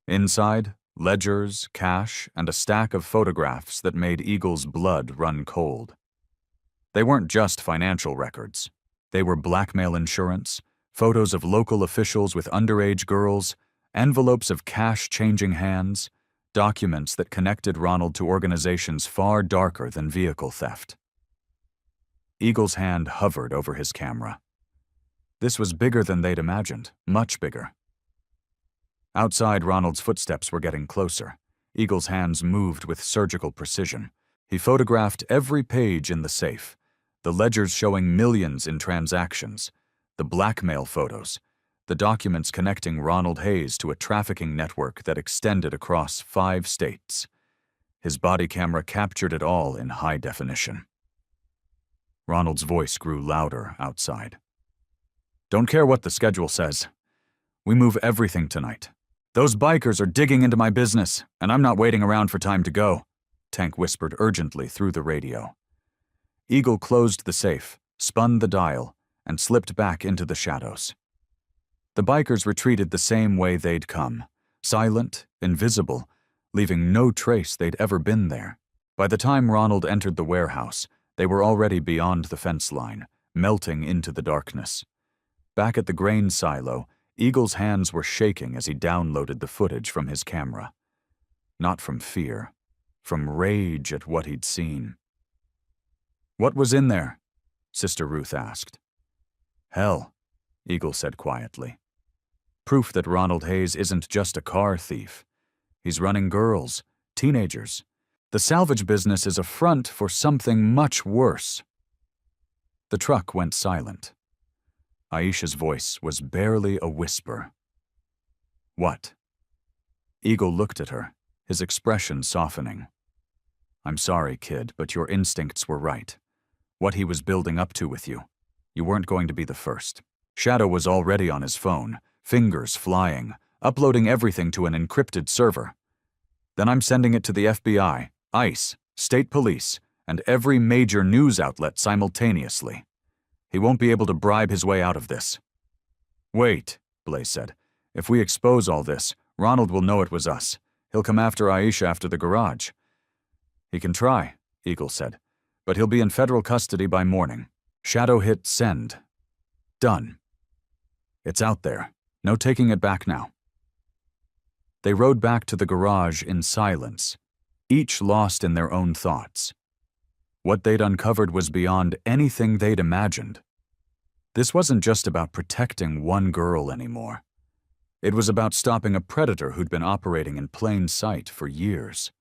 Inside, ledgers, cash, and a stack of photographs that made Eagle's blood run cold. They weren't just financial records. They were blackmail insurance, photos of local officials with underage girls, envelopes of cash changing hands, documents that connected Ronald to organizations far darker than vehicle theft. Eagle's hand hovered over his camera. This was bigger than they'd imagined, much bigger. Outside, Ronald's footsteps were getting closer. Eagle's hands moved with surgical precision. He photographed every page in the safe, the ledgers showing millions in transactions, the blackmail photos, the documents connecting Ronald Hayes to a trafficking network that extended across 5 states. His body camera captured it all in high definition. Ronald's voice grew louder outside. "Don't care what the schedule says. We move everything tonight. Those bikers are digging into my business, and I'm not waiting around for time to go," Tank whispered urgently through the radio. Eagle closed the safe, spun the dial, and slipped back into the shadows. The bikers retreated the same way they'd come, silent, invisible, leaving no trace they'd ever been there. By the time Ronald entered the warehouse, they were already beyond the fence line, melting into the darkness. Back at the grain silo, Eagle's hands were shaking as he downloaded the footage from his camera. Not from fear, from rage at what he'd seen. "What was in there?" Sister Ruth asked. "Hell," Eagle said quietly. "Proof that Ronald Hayes isn't just a car thief. He's running girls, teenagers. The salvage business is a front for something much worse." The truck went silent. Aisha's voice was barely a whisper. "What?" Eagle looked at her, his expression softening. "I'm sorry, kid, but your instincts were right. What he was building up to with you. You weren't going to be the first." Shadow was already on his phone, fingers flying, uploading everything to an encrypted server. "Then I'm sending it to the FBI, ICE, state police, and every major news outlet simultaneously. He won't be able to bribe his way out of this." "Wait," Blaze said. "If we expose all this, Ronald will know it was us. He'll come after Aisha after the garage." "He can try," Eagle said, "but he'll be in federal custody by morning." Shadow hit send. Done. It's out there. No taking it back now. They rode back to the garage in silence, each lost in their own thoughts. What they'd uncovered was beyond anything they'd imagined. This wasn't just about protecting one girl anymore. It was about stopping a predator who'd been operating in plain sight for years.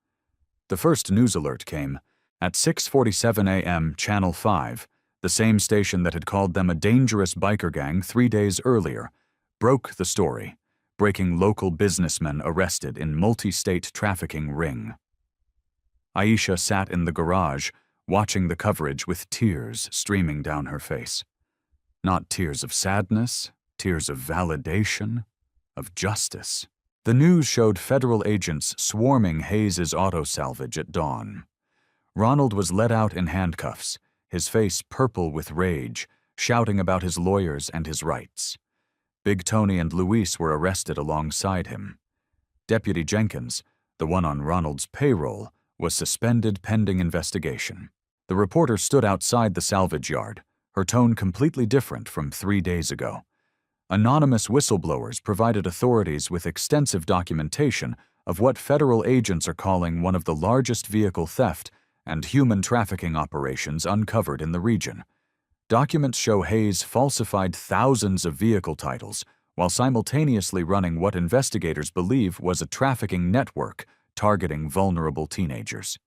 The first news alert came at 6:47 a.m. Channel 5, the same station that had called them a dangerous biker gang 3 days earlier, broke the story, breaking local businessmen arrested in multi-state trafficking ring. Aisha sat in the garage, watching the coverage with tears streaming down her face. Not tears of sadness, tears of validation, of justice. The news showed federal agents swarming Hayes' auto salvage at dawn. Ronald was led out in handcuffs, his face purple with rage, shouting about his lawyers and his rights. Big Tony and Luis were arrested alongside him. Deputy Jenkins, the one on Ronald's payroll, was suspended pending investigation. The reporter stood outside the salvage yard, her tone completely different from 3 days ago. Anonymous whistleblowers provided authorities with extensive documentation of what federal agents are calling one of the largest vehicle theft and human trafficking operations uncovered in the region. Documents show Hayes falsified thousands of vehicle titles while simultaneously running what investigators believe was a trafficking network targeting vulnerable teenagers.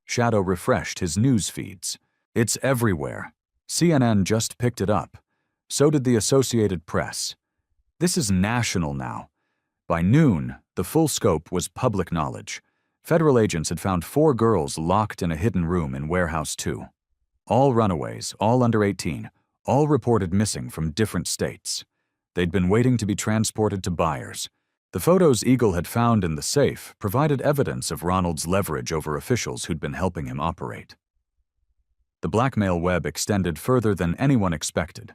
Shadow refreshed his news feeds. "It's everywhere. CNN just picked it up. So did the Associated Press. This is national now." By noon, the full scope was public knowledge. Federal agents had found 4 girls locked in a hidden room in Warehouse 2. All runaways, all under 18, all reported missing from different states. They'd been waiting to be transported to buyers. The photos Eagle had found in the safe provided evidence of Ronald's leverage over officials who'd been helping him operate. The blackmail web extended further than anyone expected.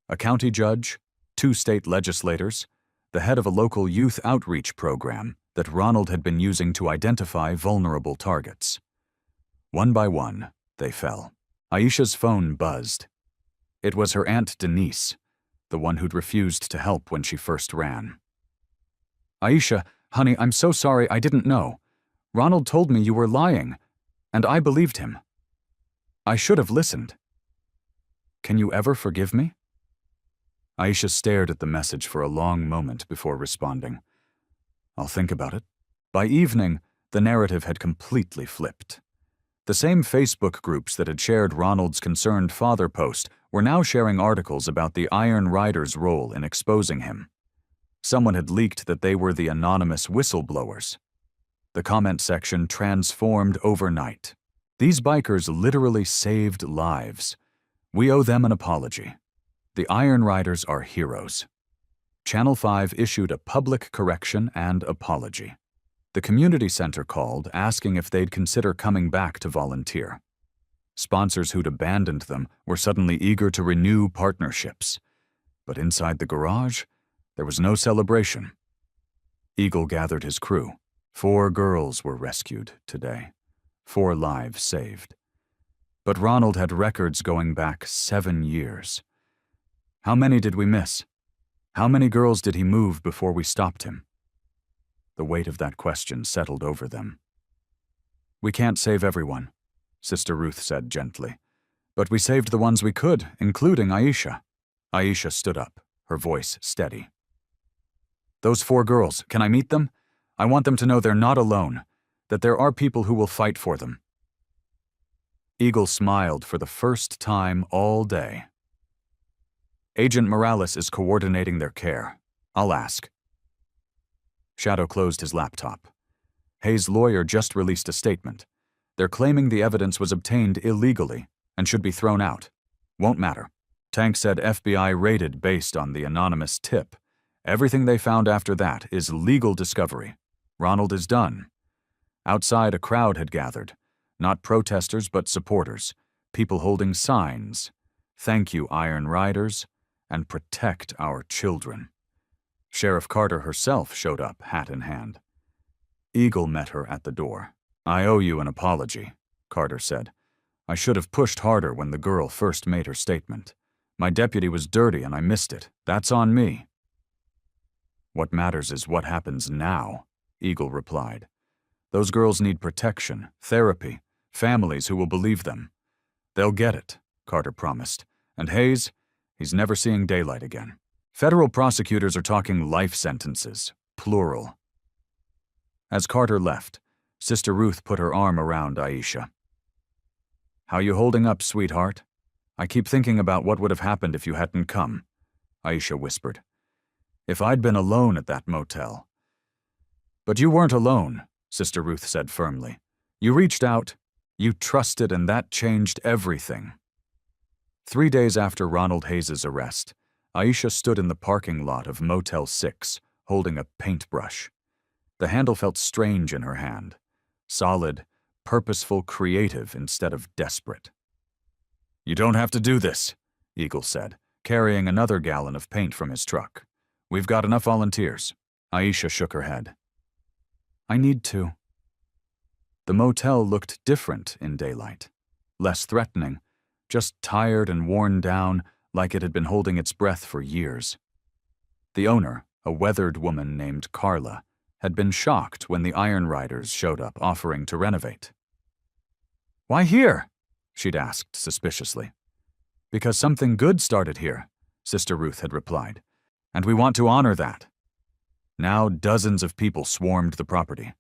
A county judge, 2 state legislators, the head of a local youth outreach program that Ronald had been using to identify vulnerable targets. One by one, they fell. Aisha's phone buzzed. It was her Aunt Denise, the one who'd refused to help when she first ran. "Aisha, honey, I'm so sorry, I didn't know. Ronald told me you were lying, and I believed him. I should have listened. Can you ever forgive me?" Aisha stared at the message for a long moment before responding. "I'll think about it." By evening, the narrative had completely flipped. The same Facebook groups that had shared Ronald's concerned father post were now sharing articles about the Iron Riders' role in exposing him. Someone had leaked that they were the anonymous whistleblowers. The comment section transformed overnight. "These bikers literally saved lives. We owe them an apology. The Iron Riders are heroes." Channel 5 issued a public correction and apology. The community center called, asking if they'd consider coming back to volunteer. Sponsors who'd abandoned them were suddenly eager to renew partnerships. But inside the garage, there was no celebration. Eagle gathered his crew. 4 girls were rescued today. 4 lives saved. But Ronald had records going back 7 years. How many did we miss? How many girls did he move before we stopped him? The weight of that question settled over them. We can't save everyone, Sister Ruth said gently. But we saved the ones we could, including Aisha. Aisha stood up, her voice steady. Those 4 girls, can I meet them? I want them to know they're not alone, that there are people who will fight for them. Eagle smiled for the first time all day. Agent Morales is coordinating their care. I'll ask. Shadow closed his laptop. Hayes' lawyer just released a statement. They're claiming the evidence was obtained illegally and should be thrown out. Won't matter. Tank said FBI raided based on the anonymous tip. Everything they found after that is legal discovery. Ronald is done. Outside, a crowd had gathered. Not protesters, but supporters. People holding signs. Thank you, Iron Riders, and protect our children. Sheriff Carter herself showed up, hat in hand. Eagle met her at the door. I owe you an apology, Carter said. I should have pushed harder when the girl first made her statement. My deputy was dirty and I missed it. That's on me. What matters is what happens now, Eagle replied. Those girls need protection, therapy, families who will believe them. They'll get it, Carter promised. And Hayes, he's never seeing daylight again. Federal prosecutors are talking life sentences, plural. As Carter left, Sister Ruth put her arm around Aisha. How you holding up, sweetheart? I keep thinking about what would have happened if you hadn't come, Aisha whispered. If I'd been alone at that motel. But you weren't alone, Sister Ruth said firmly. You reached out, you trusted, and that changed everything. 3 days after Ronald Hayes' arrest, Aisha stood in the parking lot of Motel 6, holding a paintbrush. The handle felt strange in her hand. Solid, purposeful, creative instead of desperate. You don't have to do this, Eagle said, carrying another gallon of paint from his truck. We've got enough volunteers. Aisha shook her head. I need to. The motel looked different in daylight. Less threatening, just tired and worn down like it had been holding its breath for years. The owner, a weathered woman named Carla, had been shocked when the Iron Riders showed up offering to renovate. Why here? She'd asked suspiciously. Because something good started here, Sister Ruth had replied, and we want to honor that. Now dozens of people swarmed the property.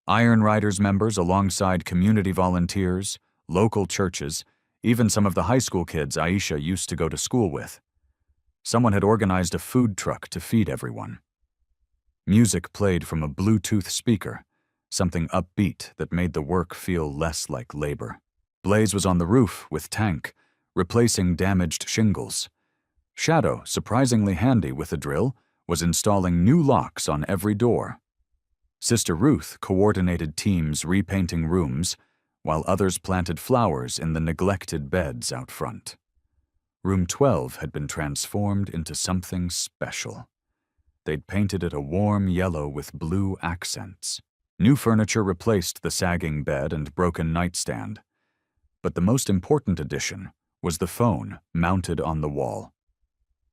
Iron Riders members alongside community volunteers, local churches, even some of the high school kids Aisha used to go to school with. Someone had organized a food truck to feed everyone. Music played from a Bluetooth speaker, something upbeat that made the work feel less like labor. Blaze was on the roof with Tank, replacing damaged shingles. Shadow, surprisingly handy with a drill, was installing new locks on every door. Sister Ruth coordinated teams repainting rooms, while others planted flowers in the neglected beds out front. Room 12 had been transformed into something special. They'd painted it a warm yellow with blue accents. New furniture replaced the sagging bed and broken nightstand. But the most important addition was the phone mounted on the wall.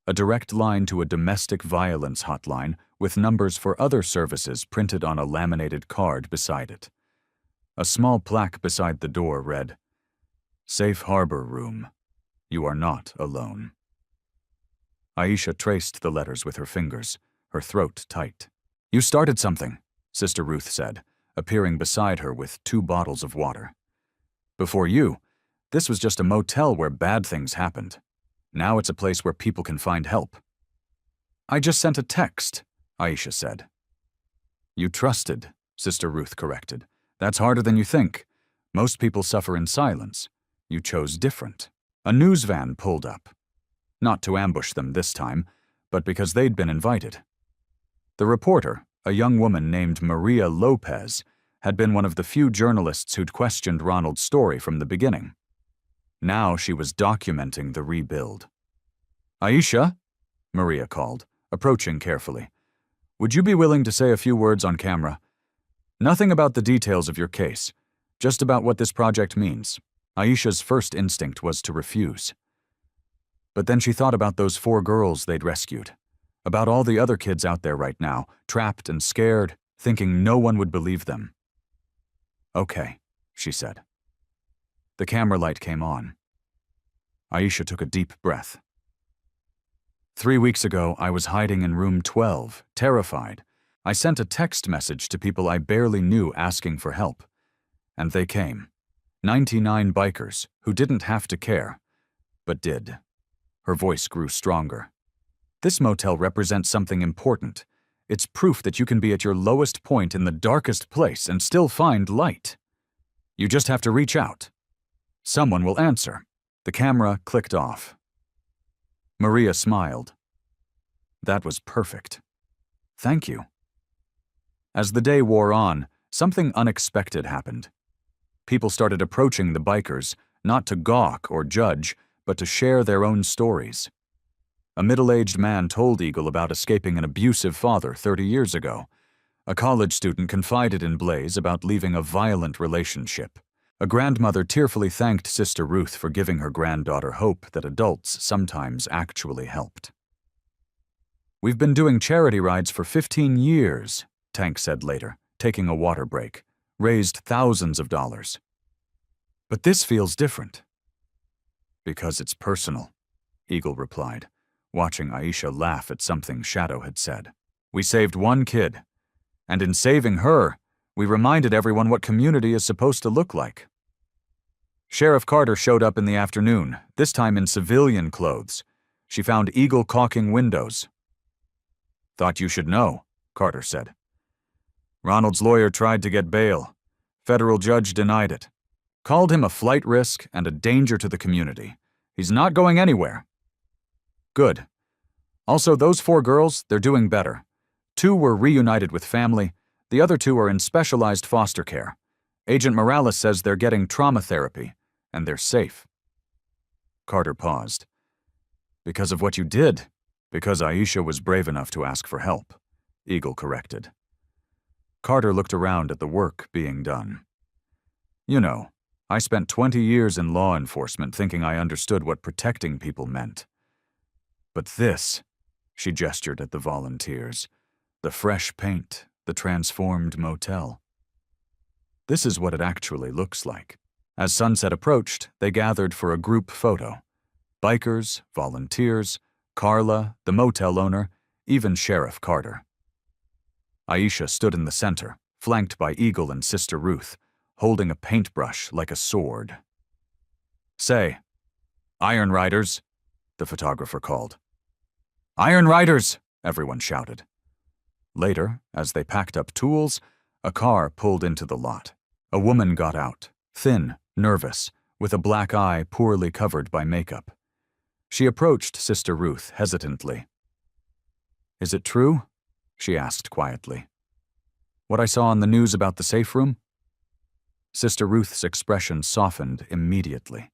A direct line to a domestic violence hotline with numbers for other services printed on a laminated card beside it. A small plaque beside the door read, "Safe Harbor Room. You are not alone." Aisha traced the letters with her fingers, her throat tight. You started something, Sister Ruth said, appearing beside her with 2 bottles of water. Before you, this was just a motel where bad things happened. Now it's a place where people can find help. I just sent a text, Aisha said. You trusted, Sister Ruth corrected. That's harder than you think. Most people suffer in silence. You chose different. A news van pulled up. Not to ambush them this time, but because they'd been invited. The reporter, a young woman named Maria Lopez, had been one of the few journalists who'd questioned Ronald's story from the beginning. Now she was documenting the rebuild. Aisha, Maria called, approaching carefully. Would you be willing to say a few words on camera? Nothing about the details of your case, just about what this project means. Aisha's first instinct was to refuse. But then she thought about those 4 girls they'd rescued, about all the other kids out there right now, trapped and scared, thinking no one would believe them. "Okay," she said. The camera light came on. Aisha took a deep breath. 3 weeks ago, I was hiding in room 12, terrified. I sent a text message to people I barely knew asking for help. And they came. 99 bikers who didn't have to care, but did. Her voice grew stronger. This motel represents something important. It's proof that you can be at your lowest point in the darkest place and still find light. You just have to reach out. Someone will answer. The camera clicked off. Maria smiled. That was perfect. Thank you. As the day wore on, something unexpected happened. People started approaching the bikers, not to gawk or judge, but to share their own stories. A middle-aged man told Eagle about escaping an abusive father 30 years ago. A college student confided in Blaze about leaving a violent relationship. A grandmother tearfully thanked Sister Ruth for giving her granddaughter hope that adults sometimes actually helped. "We've been doing charity rides for 15 years, Tank said later, taking a water break. Raised thousands of dollars. But this feels different." "Because it's personal," Eagle replied, watching Aisha laugh at something Shadow had said. "We saved one kid, and in saving her, we reminded everyone what community is supposed to look like." Sheriff Carter showed up in the afternoon, this time in civilian clothes. She found Eagle caulking windows. "Thought you should know," Carter said. "Ronald's lawyer tried to get bail. Federal judge denied it. Called him a flight risk and a danger to the community. He's not going anywhere." "Good. Also, those 4 girls, they're doing better. 2 were reunited with family. The other 2 are in specialized foster care. Agent Morales says they're getting trauma therapy, and they're safe." Carter paused. "Because of what you did. Because Aisha was brave enough to ask for help," Eagle corrected. Carter looked around at the work being done. "You know, I spent 20 years in law enforcement thinking I understood what protecting people meant. But this," she gestured at the volunteers, "the fresh paint, the transformed motel. This is what it actually looks like." As sunset approached, they gathered for a group photo. Bikers, volunteers, Carla, the motel owner, even Sheriff Carter. Aisha stood in the center, flanked by Eagle and Sister Ruth, holding a paintbrush like a sword. "Say, Iron Riders," the photographer called. "Iron Riders!" everyone shouted. Later, as they packed up tools, a car pulled into the lot. A woman got out, thin, nervous, with a black eye poorly covered by makeup. She approached Sister Ruth hesitantly. "Is it true?" she asked quietly. "What I saw on the news about the safe room?" Sister Ruth's expression softened immediately.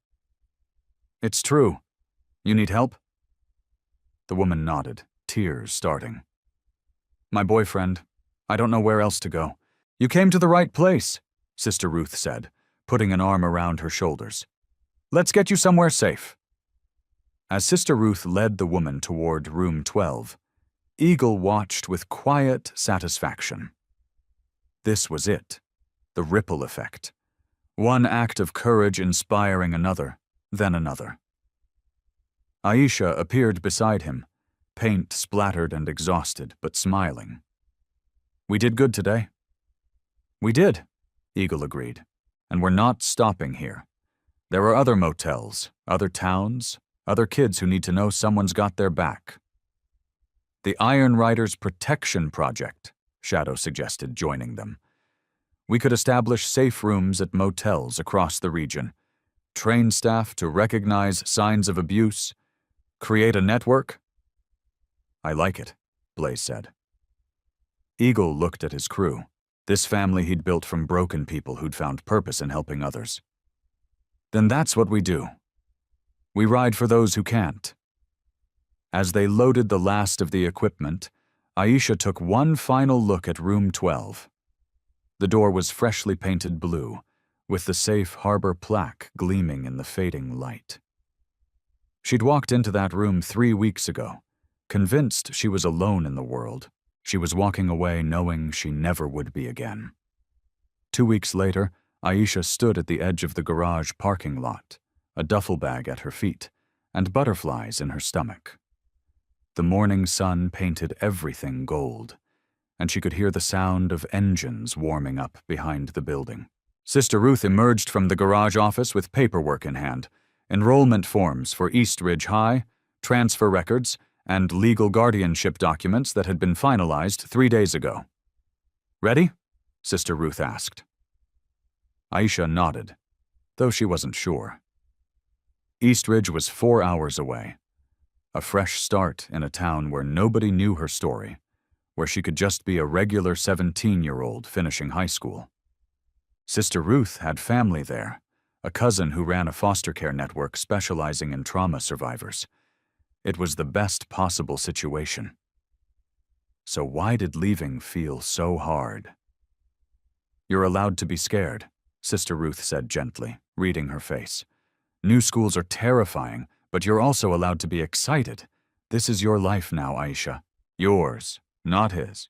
"It's true. You need help?" The woman nodded, tears starting. "My boyfriend. I don't know where else to go." "You came to the right place," Sister Ruth said, putting an arm around her shoulders. "Let's get you somewhere safe." As Sister Ruth led the woman toward room 12, Eagle watched with quiet satisfaction. This was it, the ripple effect. One act of courage inspiring another, then another. Aisha appeared beside him, paint splattered and exhausted, but smiling. "We did good today." "We did," Eagle agreed, "and we're not stopping here. There are other motels, other towns, other kids who need to know someone's got their back." "The Iron Riders Protection Project," Shadow suggested, joining them. "We could establish safe rooms at motels across the region, train staff to recognize signs of abuse, create a network." "I like it," Blaze said. Eagle looked at his crew, this family he'd built from broken people who'd found purpose in helping others. "Then that's what we do. We ride for those who can't." As they loaded the last of the equipment, Aisha took one final look at room 12. The door was freshly painted blue, with the safe harbor plaque gleaming in the fading light. She'd walked into that room 3 weeks ago, convinced she was alone in the world. She was walking away knowing she never would be again. 2 weeks later, Aisha stood at the edge of the garage parking lot, a duffel bag at her feet, and butterflies in her stomach. The morning sun painted everything gold, and she could hear the sound of engines warming up behind the building. Sister Ruth emerged from the garage office with paperwork in hand, enrollment forms for East Ridge High, transfer records, and legal guardianship documents that had been finalized 3 days ago. "Ready?" Sister Ruth asked. Aisha nodded, though she wasn't sure. East Ridge was 4 hours away, a fresh start in a town where nobody knew her story, where she could just be a regular 17-year-old finishing high school. Sister Ruth had family there, a cousin who ran a foster care network specializing in trauma survivors. It was the best possible situation. So why did leaving feel so hard? "You're allowed to be scared," Sister Ruth said gently, reading her face. "New schools are terrifying, but you're also allowed to be excited. This is your life now, Aisha. Yours, not his.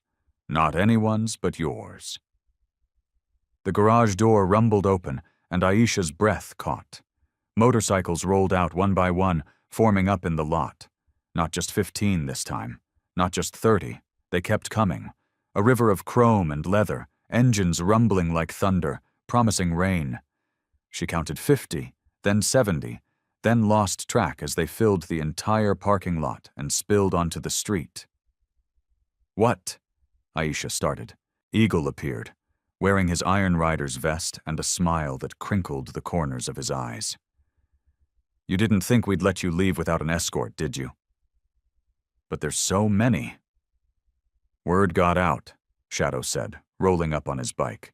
Not anyone's but yours." The garage door rumbled open, and Aisha's breath caught. Motorcycles rolled out one by one, forming up in the lot. Not just 15 this time, not just 30. They kept coming. A river of chrome and leather, engines rumbling like thunder, promising rain. She counted 50, then 70, then lost track as they filled the entire parking lot and spilled onto the street. "What?" Aisha started. Eagle appeared, wearing his Iron Rider's vest and a smile that crinkled the corners of his eyes. "You didn't think we'd let you leave without an escort, did you?" "But there's so many." "Word got out," Shadow said, rolling up on his bike.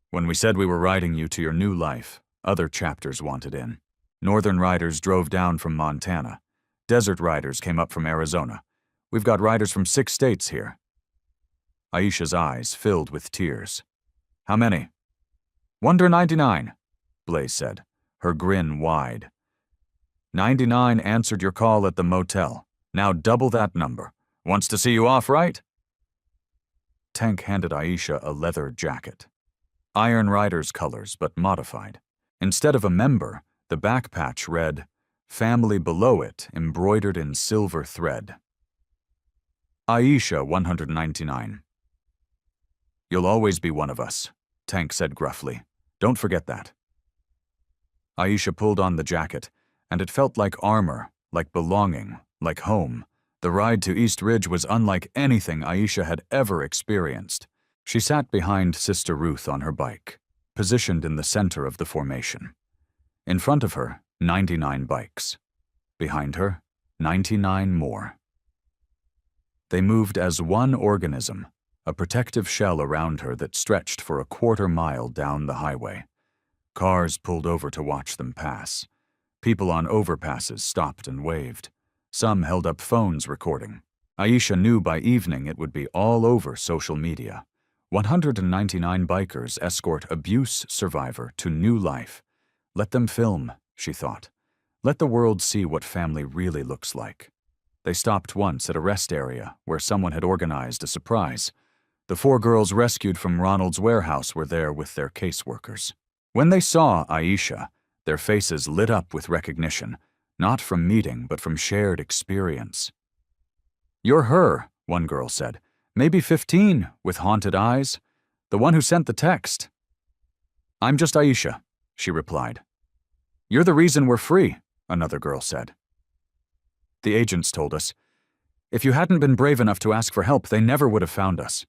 "When we said we were riding you to your new life, other chapters wanted in. Northern riders drove down from Montana. Desert riders came up from Arizona. We've got riders from 6 states here." Aisha's eyes filled with tears. "How many?" "199, Blaze said, her grin wide. 99 answered your call at the motel. Now double that number. Wants to see you off, right?" Tank handed Aisha a leather jacket. Iron Rider's colors, but modified. Instead of a member, the back patch read, "Family" below it, embroidered in silver thread. Aisha, 199. "You'll always be one of us," Tank said gruffly. "Don't forget that." Aisha pulled on the jacket, and it felt like armor, like belonging, like home. The ride to East Ridge was unlike anything Aisha had ever experienced. She sat behind Sister Ruth on her bike, positioned in the center of the formation. In front of her, 99 bikes. Behind her, 99 more. They moved as one organism, a protective shell around her that stretched for a quarter-mile down the highway. Cars pulled over to watch them pass. People on overpasses stopped and waved. Some held up phones recording. Aisha knew by evening it would be all over social media. 199 bikers escort abuse survivor to new life. Let them film, she thought. Let the world see what family really looks like. They stopped once at a rest area where someone had organized a surprise. The 4 girls rescued from Ronald's warehouse were there with their caseworkers. When they saw Aisha, their faces lit up with recognition, not from meeting but from shared experience. "You're her," one girl said. "Maybe 15, with haunted eyes. The one who sent the text." "I'm just Aisha," she replied. "You're the reason we're free," another girl said. "The agents told us. If you hadn't been brave enough to ask for help, they never would have found us."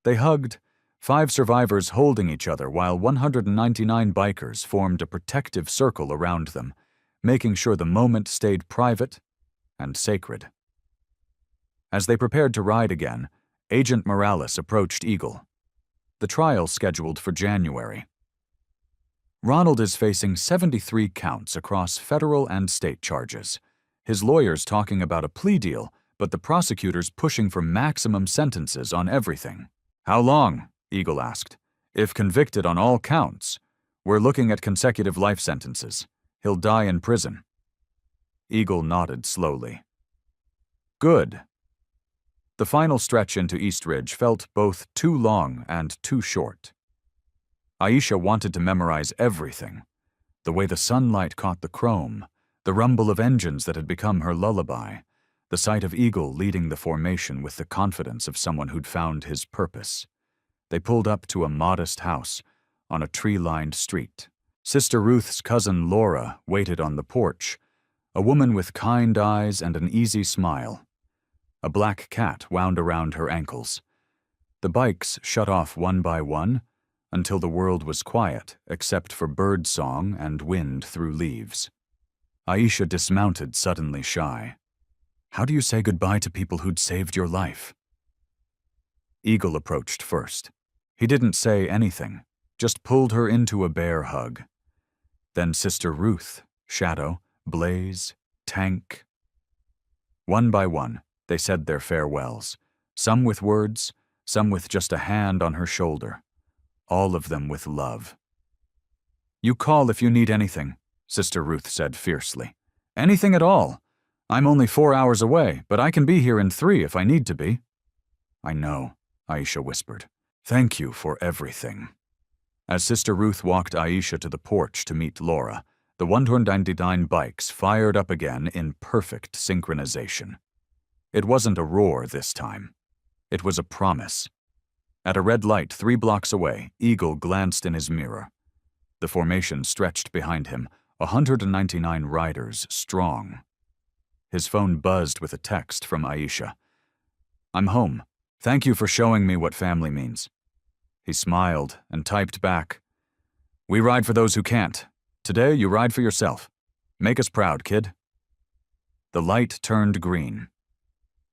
They hugged, 5 survivors holding each other while 199 bikers formed a protective circle around them, making sure the moment stayed private and sacred. As they prepared to ride again, Agent Morales approached Eagle. The trial scheduled for January. Ronald is facing 73 counts across federal and state charges. His lawyers talking about a plea deal, but the prosecutors pushing for maximum sentences on everything. "How long?" Eagle asked. "If convicted on all counts, we're looking at consecutive life sentences. He'll die in prison." Eagle nodded slowly. Good. The final stretch into East Ridge felt both too long and too short. Aisha wanted to memorize everything. The way the sunlight caught the chrome, the rumble of engines that had become her lullaby, the sight of Eagle leading the formation with the confidence of someone who'd found his purpose. They pulled up to a modest house on a tree-lined street. Sister Ruth's cousin Laura waited on the porch, a woman with kind eyes and an easy smile. A black cat wound around her ankles. The bikes shut off one by one until the world was quiet except for bird song and wind through leaves. Aisha dismounted, suddenly shy. How do you say goodbye to people who'd saved your life? Eagle approached first. He didn't say anything, just pulled her into a bear hug. Then Sister Ruth, Shadow, Blaze, Tank. One by one, they said their farewells, some with words, some with just a hand on her shoulder, all of them with love. You call if you need anything, Sister Ruth said fiercely. Anything at all. I'm only 4 hours away, but I can be here in 3 if I need to be. I know, Aisha whispered. Thank you for everything. As Sister Ruth walked Aisha to the porch to meet Laura, the 199 bikes fired up again in perfect synchronization. It wasn't a roar this time. It was a promise. At a red light 3 blocks away, Eagle glanced in his mirror. The formation stretched behind him, 199 riders strong. His phone buzzed with a text from Aisha. I'm home. Thank you for showing me what family means. He smiled and typed back. We ride for those who can't. Today you ride for yourself. Make us proud, kid. The light turned green.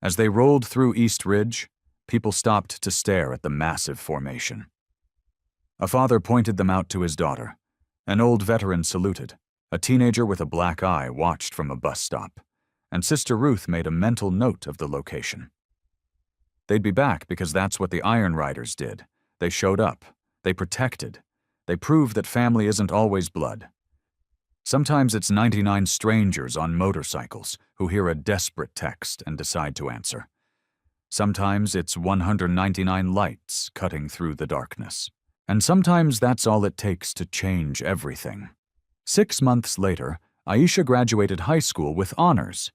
As they rolled through East Ridge, people stopped to stare at the massive formation. A father pointed them out to his daughter. An old veteran saluted. A teenager with a black eye watched from a bus stop, and Sister Ruth made a mental note of the location. They'd be back because that's what the Iron Riders did. They showed up. They protected. They proved that family isn't always blood. Sometimes it's 99 strangers on motorcycles who hear a desperate text and decide to answer. Sometimes it's 199 lights cutting through the darkness. And sometimes that's all it takes to change everything. 6 months later, Aisha graduated high school with honors.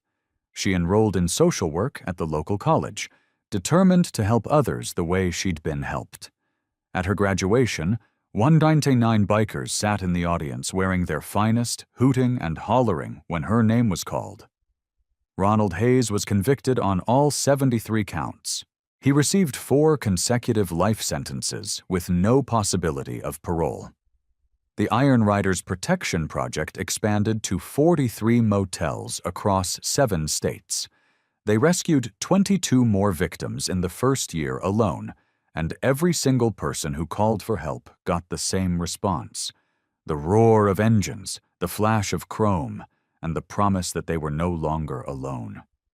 She enrolled in social work at the local college, determined to help others the way she'd been helped. At her graduation, 199 bikers sat in the audience wearing their finest, hooting and hollering when her name was called. Ronald Hayes was convicted on all 73 counts. He received 4 consecutive life sentences with no possibility of parole. The Iron Riders Protection Project expanded to 43 motels across 7 states. They rescued 22 more victims in the first year alone, and every single person who called for help got the same response. The roar of engines, the flash of chrome, and the promise that they were no longer alone.